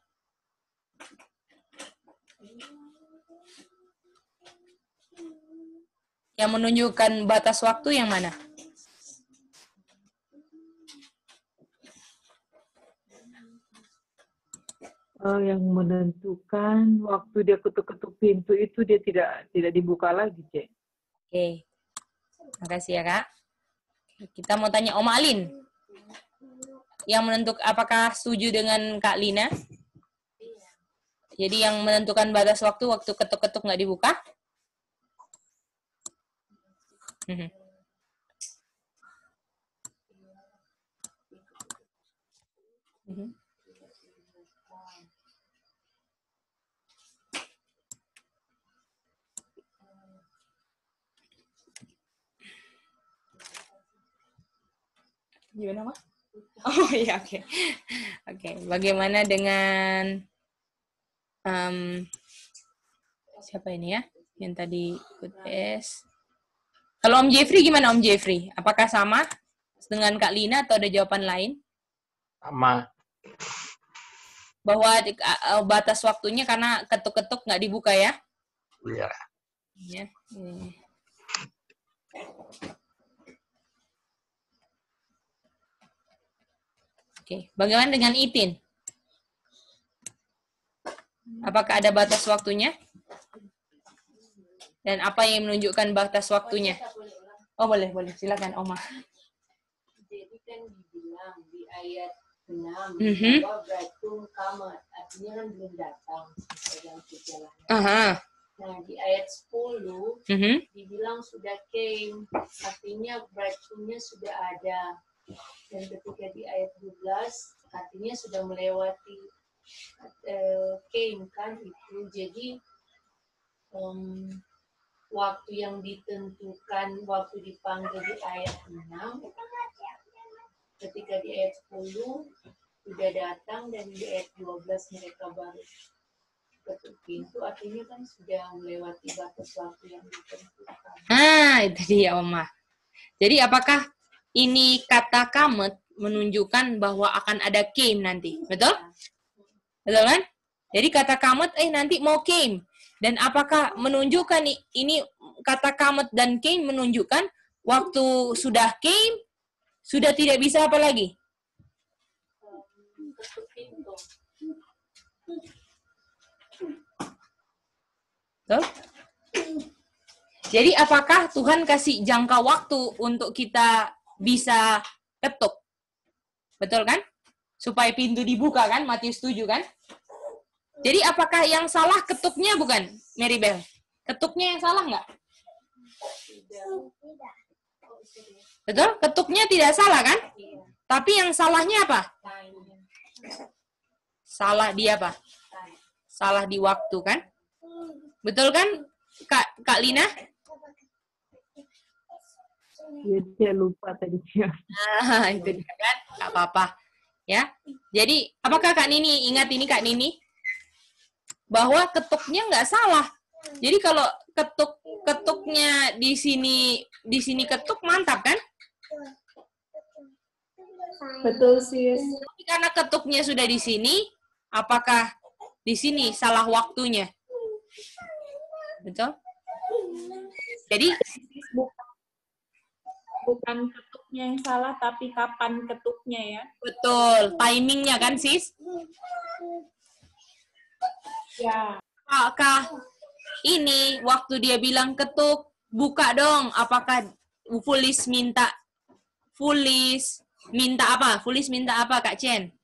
Yang menunjukkan batas waktu yang mana? Yang menentukan waktu dia ketuk-ketuk pintu itu dia tidak dibuka lagi, Cek. Oke. Makasih ya, Kak. Kita mau tanya Om Alin. Yang menentukan, apakah setuju dengan Kak Lina? Jadi yang menentukan batas waktu ketuk-ketuk nggak dibuka? Gimana, Mas? Oh iya, oke. Oke, bagaimana dengan siapa ini ya? Yang tadi ikut tes. Kalau Om Jeffrey gimana, Om Jeffrey? Apakah sama dengan Kak Lina atau ada jawaban lain? Sama. Bahwa batas waktunya karena ketuk-ketuk nggak dibuka ya? Iya. Iya. Oke, bagaimana dengan Itin? Apakah ada batas waktunya? Dan apa yang menunjukkan batas waktunya? Oh, boleh. Silakan, Oma. Jadi kan dibilang di ayat 6 bahwa Braitum Kamat, artinya kan belum datang dalam perjalanan. Nah, di ayat 10 dibilang sudah came, artinya Braitumnya sudah ada. Dan ketika di ayat 12 artinya sudah melewati came kan itu. Jadi waktu yang ditentukan waktu dipanggil di ayat 6 ketika di ayat 10 sudah datang dan di ayat 12 mereka baru ketuk pintu, artinya kan sudah melewati batas waktu yang ditentukan. Itu dia, Oma. Jadi apakah ini kata kamet menunjukkan bahwa akan ada came nanti, betul? Betul kan? Jadi kata kamet nanti mau came. Dan apakah menunjukkan ini kata kamet dan came menunjukkan waktu sudah came, sudah tidak bisa apa lagi? Betul? Jadi apakah Tuhan kasih jangka waktu untuk kita bisa ketuk? Betul kan? Supaya pintu dibuka kan? Matius 7 kan? Jadi apakah yang salah ketuknya bukan, Mary Bell? Ketuknya yang salah nggak? Betul? Ketuknya tidak salah kan? Tapi yang salahnya apa? Salah di apa? Salah di waktu kan? Betul kan, Kak Lina? Ya, saya lupa tadi. Itu dia kan? Nggak apa-apa. Ya. Jadi, apakah Kak Nini ingat ini, Kak Nini? Bahwa ketuknya nggak salah. Jadi kalau ketuknya di sini ketuk mantap kan? Betul, Sis. Tapi karena ketuknya sudah di sini, apakah di sini salah waktunya? Betul? Jadi bukan ketuknya yang salah, tapi kapan ketuknya ya. Betul, timingnya kan, Sis? Ya. Apakah ini waktu dia bilang ketuk, buka dong, apakah Fulis minta apa? Fulis minta apa, Kak Chen?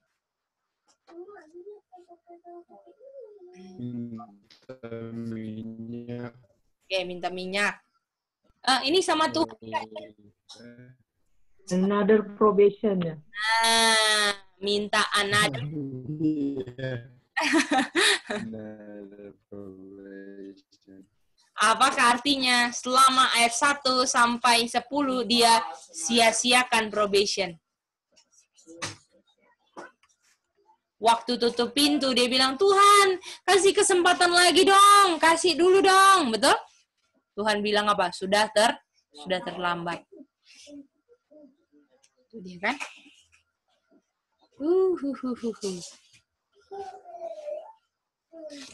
Minyak. Oke, minta minyak. Ini sama Tuhan. Another probation ya. Minta another. Another probation. Apakah artinya selama ayat 1 sampai 10 dia sia-siakan probation? Waktu tutup pintu dia bilang, Tuhan kasih kesempatan lagi dong, kasih dulu dong, betul? Tuhan bilang apa? Sudah terlambat. Itu dia kan?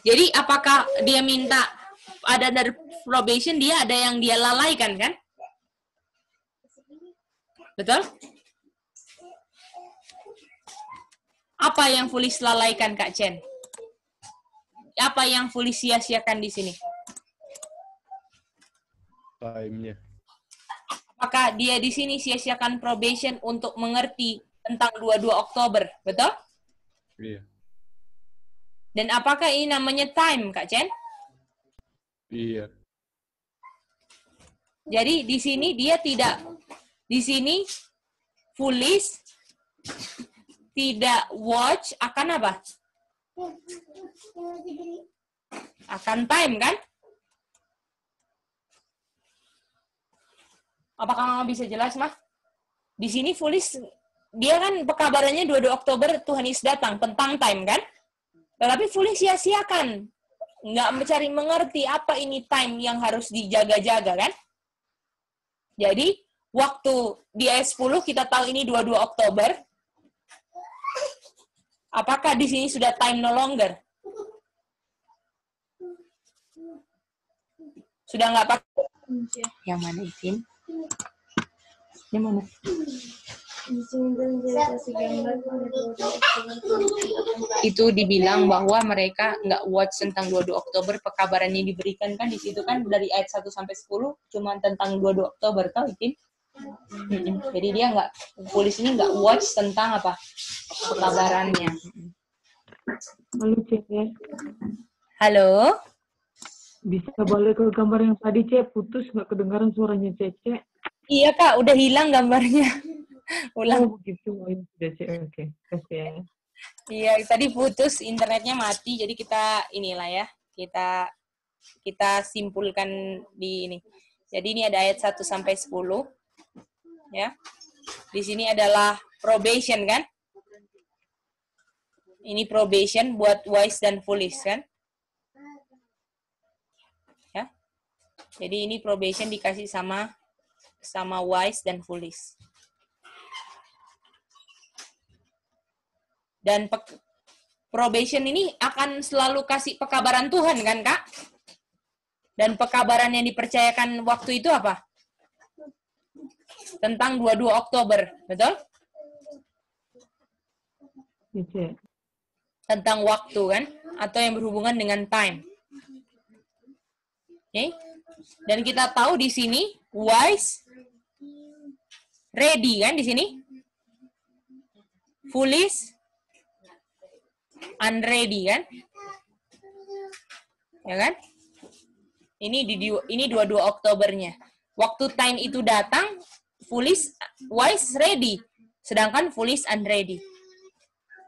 Jadi apakah dia minta ada dari probation, dia ada yang dia lalaikan kan? Betul? Apa yang Fulis lalaikan, Kak Chen? apa yang Fulis sia-siakan di sini? Time-nya. Apakah dia di sini sia-siakan probation untuk mengerti tentang 22 Oktober, betul? Iya. Dan apakah ini namanya time, Kak Chen? Iya. Jadi di sini dia tidak, di sini Fulis tidak watch akan apa? Akan time, kan? Apakah Mama bisa jelas, Mah? Di sini Fulis, dia kan pekabarannya 22 Oktober Tuhan Yesus datang, tentang time, kan? Tetapi Fulis sia-siakan. Nggak mencari mengerti apa ini time yang harus dijaga-jaga, kan? Jadi, waktu di ayat 10 kita tahu ini 22 Oktober. Apakah di sini sudah time no longer? Sudah nggak pakai? Yang mana, Itin? Yang mana? Itu dibilang bahwa mereka nggak watch tentang 22 Oktober, pekabaran yang diberikan kan di situ kan dari ayat 1 sampai 10 cuma tentang 22 Oktober, tau Itin? Jadi dia nggak, Fulis ini nggak watch tentang apa pekabarannya. Halo Cece. Halo. Bisa balik ke gambar yang tadi Cek, putus nggak kedengaran suaranya Cece. Iya Kak, udah hilang gambarnya. Ulang. Oh begitu, oh, ya sudah Cek, oke. Kasih ya. Iya, tadi putus, internetnya mati, jadi kita inilah ya, kita simpulkan di ini. Jadi ini ada ayat 1 sampai 10. Ya. Di sini adalah probation kan? Ini probation buat wise dan foolish kan? Ya. Jadi ini probation dikasih sama wise dan foolish. Dan probation ini akan selalu kasih pekabaran Tuhan kan, Kak? Dan pekabaran yang dipercayakan waktu itu apa? Tentang 22 Oktober, betul? Cece. Tentang waktu kan? Atau yang berhubungan dengan time. Oke? Okay? Dan kita tahu di sini wise ready kan di sini? Foolish unready kan? Ya kan? Ini 22 Oktobernya. Waktu time itu datang, foolish wise ready, sedangkan foolish unready.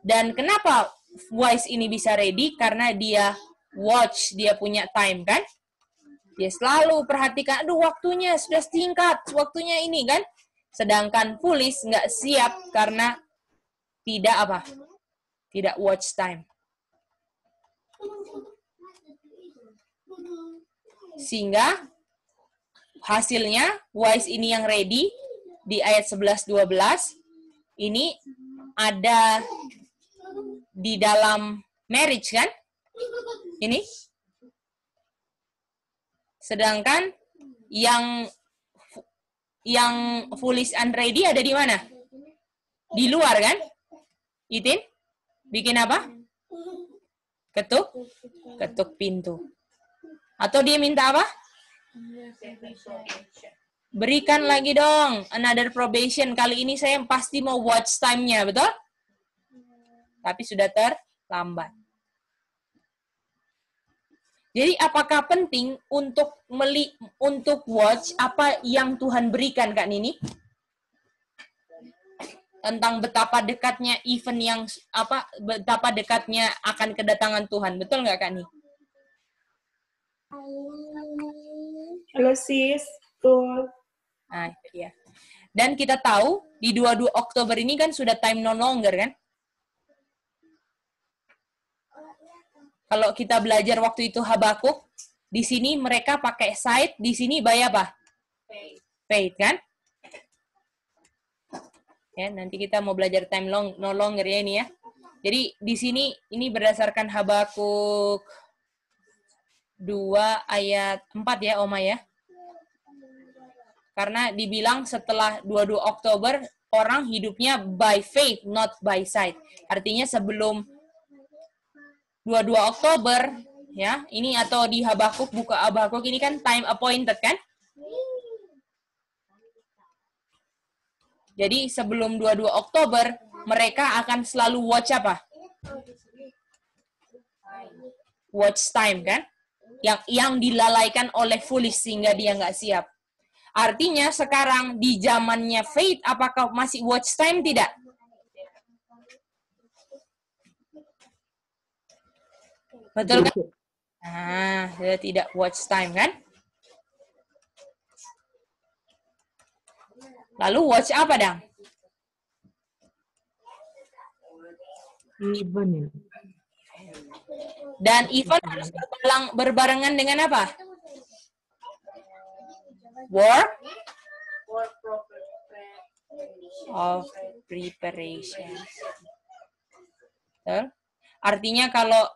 Dan kenapa wise ini bisa ready? Karena dia watch, dia punya time kan? Dia selalu perhatikan, aduh waktunya sudah singkat, waktunya ini kan? Sedangkan foolish nggak siap karena tidak apa? Tidak watch time. Sehingga hasilnya wise ini yang ready di ayat 11-12 ini ada di dalam marriage kan? Ini. Sedangkan yang foolish and ready ada di mana? Di luar kan? Itin? Bikin apa? Ketuk pintu. Atau dia minta apa? Berikan lagi dong, another probation. Kali ini saya pasti mau watch time-nya, betul? Tapi sudah terlambat. Jadi apakah penting untuk watch apa yang Tuhan berikan, Kak Nini? Tentang betapa dekatnya event yang betapa dekatnya akan kedatangan Tuhan. Betul nggak, Kak Nini? Halo sis, betul. Nah, itu dia. Dan kita tahu di 22 Oktober ini kan sudah time no longer kan? Kalau kita belajar waktu itu Habakuk, di sini mereka pakai sight, di sini by apa? Faith kan? Ya, nanti kita mau belajar time no longer ya ini ya. Jadi di sini ini berdasarkan Habakuk 2 ayat 4 ya, Oma ya. Karena dibilang setelah 22 Oktober, orang hidupnya by faith, not by sight. Artinya sebelum 22 Oktober, Ya, ini atau di Habakuk, buka Habakuk ini kan time appointed kan? Jadi sebelum 22 Oktober, mereka akan selalu watch apa? Watch time kan? Yang dilalaikan oleh foolish sehingga dia nggak siap. Artinya sekarang di zamannya faith, apakah masih watch time tidak? Betul kan? Nah, dia tidak watch time kan? Lalu watch apa, Dang? Even. Dan event harus berbarengan dengan apa? Work of preparation. Betul? Artinya kalau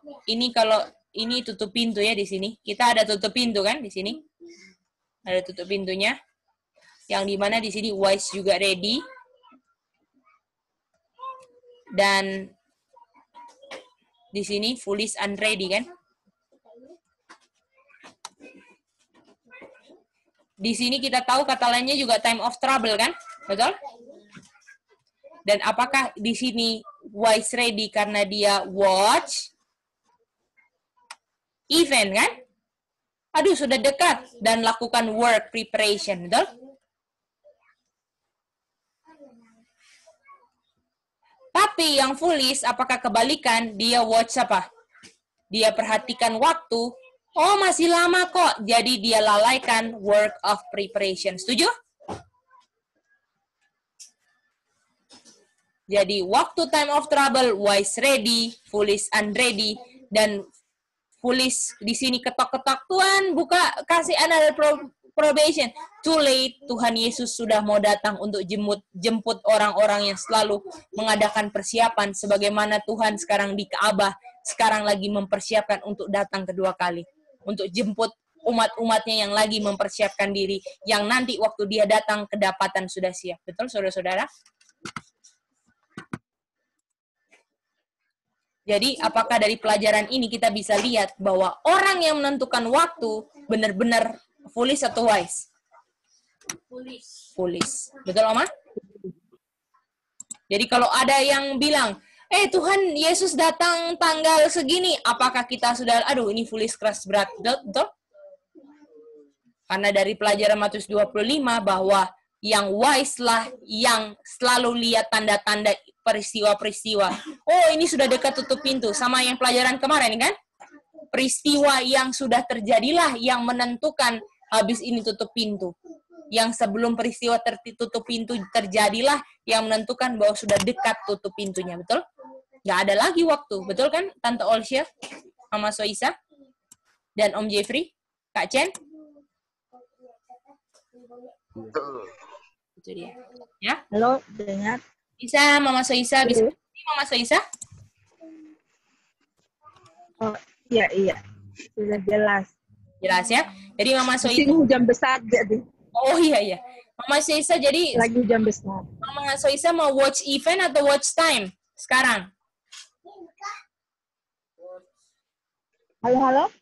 ini tutup pintu ya di sini. Kita ada tutup pintu kan di sini. Ada tutup pintunya. Yang dimana di sini wise juga ready. Dan di sini foolish unready kan. Di sini kita tahu kata lainnya juga time of trouble kan? Betul? Dan apakah di sini wise ready karena dia watch event kan? Aduh, sudah dekat dan lakukan work preparation, betul? Tapi yang foolish, apakah kebalikan? Dia watch apa? Dia perhatikan waktu. Oh, masih lama kok. Jadi dia lalaikan work of preparation. Setuju? Jadi waktu time of trouble, wise ready, foolish unready, dan foolish di sini ketok-ketok, Tuhan buka, kasih another probation. Too late, Tuhan Yesus sudah mau datang untuk jemput orang-orang yang selalu mengadakan persiapan sebagaimana Tuhan sekarang di Ka'bah sekarang lagi mempersiapkan untuk datang kedua kali. Untuk jemput umat-umatnya yang lagi mempersiapkan diri, yang nanti waktu dia datang kedapatan sudah siap. Betul, saudara-saudara? Jadi, apakah dari pelajaran ini kita bisa lihat bahwa orang yang menentukan waktu benar-benar foolish atau wise? Foolish. Betul, Oma? Jadi, kalau ada yang bilang, Tuhan Yesus datang tanggal segini, apakah kita sudah, aduh ini foolish keras berat, betul? Karena dari pelajaran Matius 25 bahwa yang wise lah yang selalu lihat tanda-tanda peristiwa-peristiwa. Oh, ini sudah dekat tutup pintu. Sama yang pelajaran kemarin kan? Peristiwa yang sudah terjadilah yang menentukan habis ini tutup pintu. Yang sebelum peristiwa tutup pintu terjadilah yang menentukan bahwa sudah dekat tutup pintunya. Betul? Nggak ada lagi waktu. Betul kan, Tante Olsya, Mama Soisa, dan Om Jeffrey, Kak Chen? Betul. Itu dia. Ya? Halo, dengar? Bisa, Mama Soisa. Bisa Mama Soisa? Oh, iya. Sudah jelas. Jelas ya? Jadi Mama Soisa... Ini hujan besar jadi. Oh iya. Mama Soisa jadi... Lagi hujan besar. Mama Soisa mau watch event atau watch time sekarang? Halo?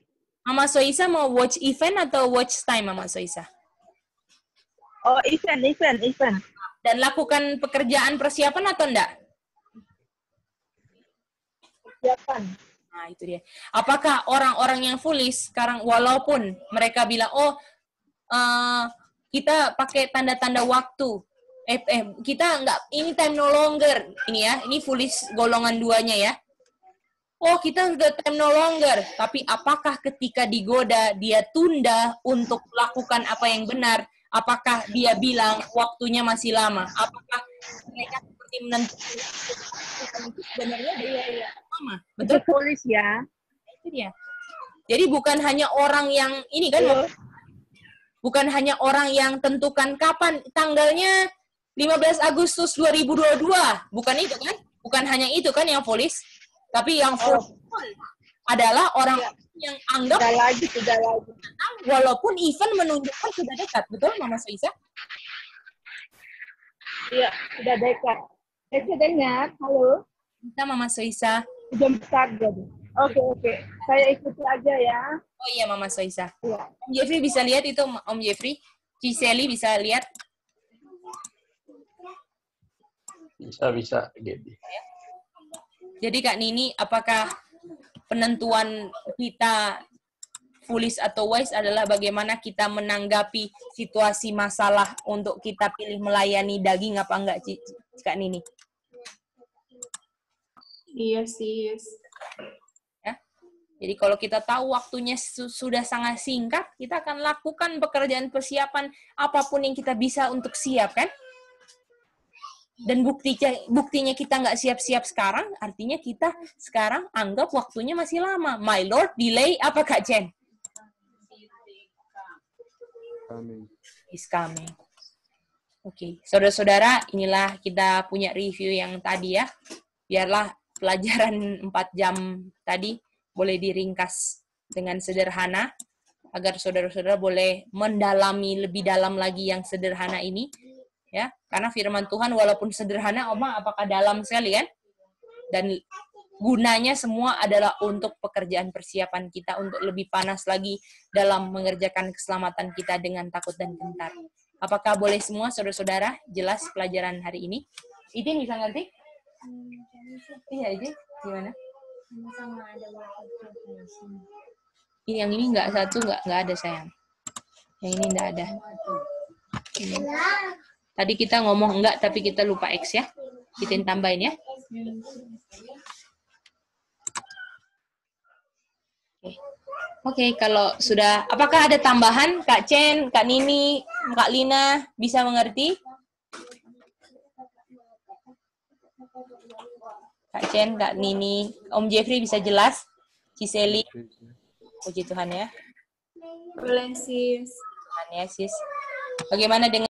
Mama Soisa mau watch event atau watch time, Mama Soisa? Oh, event. Dan lakukan pekerjaan persiapan atau enggak? Persiapan. Nah, itu dia. Apakah orang-orang yang foolish sekarang, walaupun mereka bilang, kita pakai tanda-tanda waktu, kita enggak, ini time no longer, ini ya, ini foolish golongan duanya ya. Oh, kita sudah time no longer. Tapi apakah ketika digoda, dia tunda untuk melakukan apa yang benar? Apakah dia bilang waktunya masih lama? Apakah mereka seperti menentukan sebenarnya dia lama? Betul? Polis ya. Itu dia. Jadi bukan hanya orang yang ini kan, bukan hanya orang yang tentukan kapan tanggalnya 15 Agustus 2022, bukan itu kan? Bukan hanya itu kan yang polis, tapi yang adalah orang yang anggap sudah lagi. Walaupun event menunjukkan sudah dekat, betul Mama Soisa? Iya, sudah dekat. Saya dengar, halo. Bisa Mama Soisa. Hujan besar jadi. Oke. Saya ikuti aja ya. Oh iya, Mama Soisa. Iya. Om Jeffrey bisa lihat itu, Om Jeffrey. Ciseli bisa lihat. Bisa, Gaby. Jadi Kak Nini, apakah penentuan kita foolish atau wise adalah bagaimana kita menanggapi situasi masalah untuk kita pilih melayani daging apa enggak, Kak Nini? Iya sih. Ya. Jadi kalau kita tahu waktunya sudah sangat singkat, kita akan lakukan pekerjaan persiapan apapun yang kita bisa untuk siap, kan? Dan buktinya kita nggak siap-siap sekarang, artinya kita sekarang anggap waktunya masih lama. My Lord, delay apa Kak Jen? Is coming. Oke, saudara-saudara, inilah kita punya review yang tadi ya. Biarlah pelajaran 4 jam tadi boleh diringkas dengan sederhana, agar saudara-saudara boleh mendalami lebih dalam lagi yang sederhana ini. Ya, karena firman Tuhan walaupun sederhana, apakah dalam sekali kan? Dan gunanya semua adalah untuk pekerjaan persiapan kita untuk lebih panas lagi dalam mengerjakan keselamatan kita dengan takut dan gentar. Apakah boleh semua saudara-saudara jelas pelajaran hari ini? Idin bisa ngerti? Iya, Idin. Gimana? Sama ada waktu. Yang ini nggak ada sayang. Yang ini nggak ada. Ini. Tadi kita ngomong enggak, tapi kita lupa X ya. Kita tambahin ya. Oke, kalau sudah, apakah ada tambahan? Kak Chen, Kak Nini, Kak Lina, bisa mengerti? Kak Chen, Kak Nini, Om Jeffrey bisa jelas? Ciseli, puji Tuhan ya. Boleh sis. Tuhan ya sis. Bagaimana dengan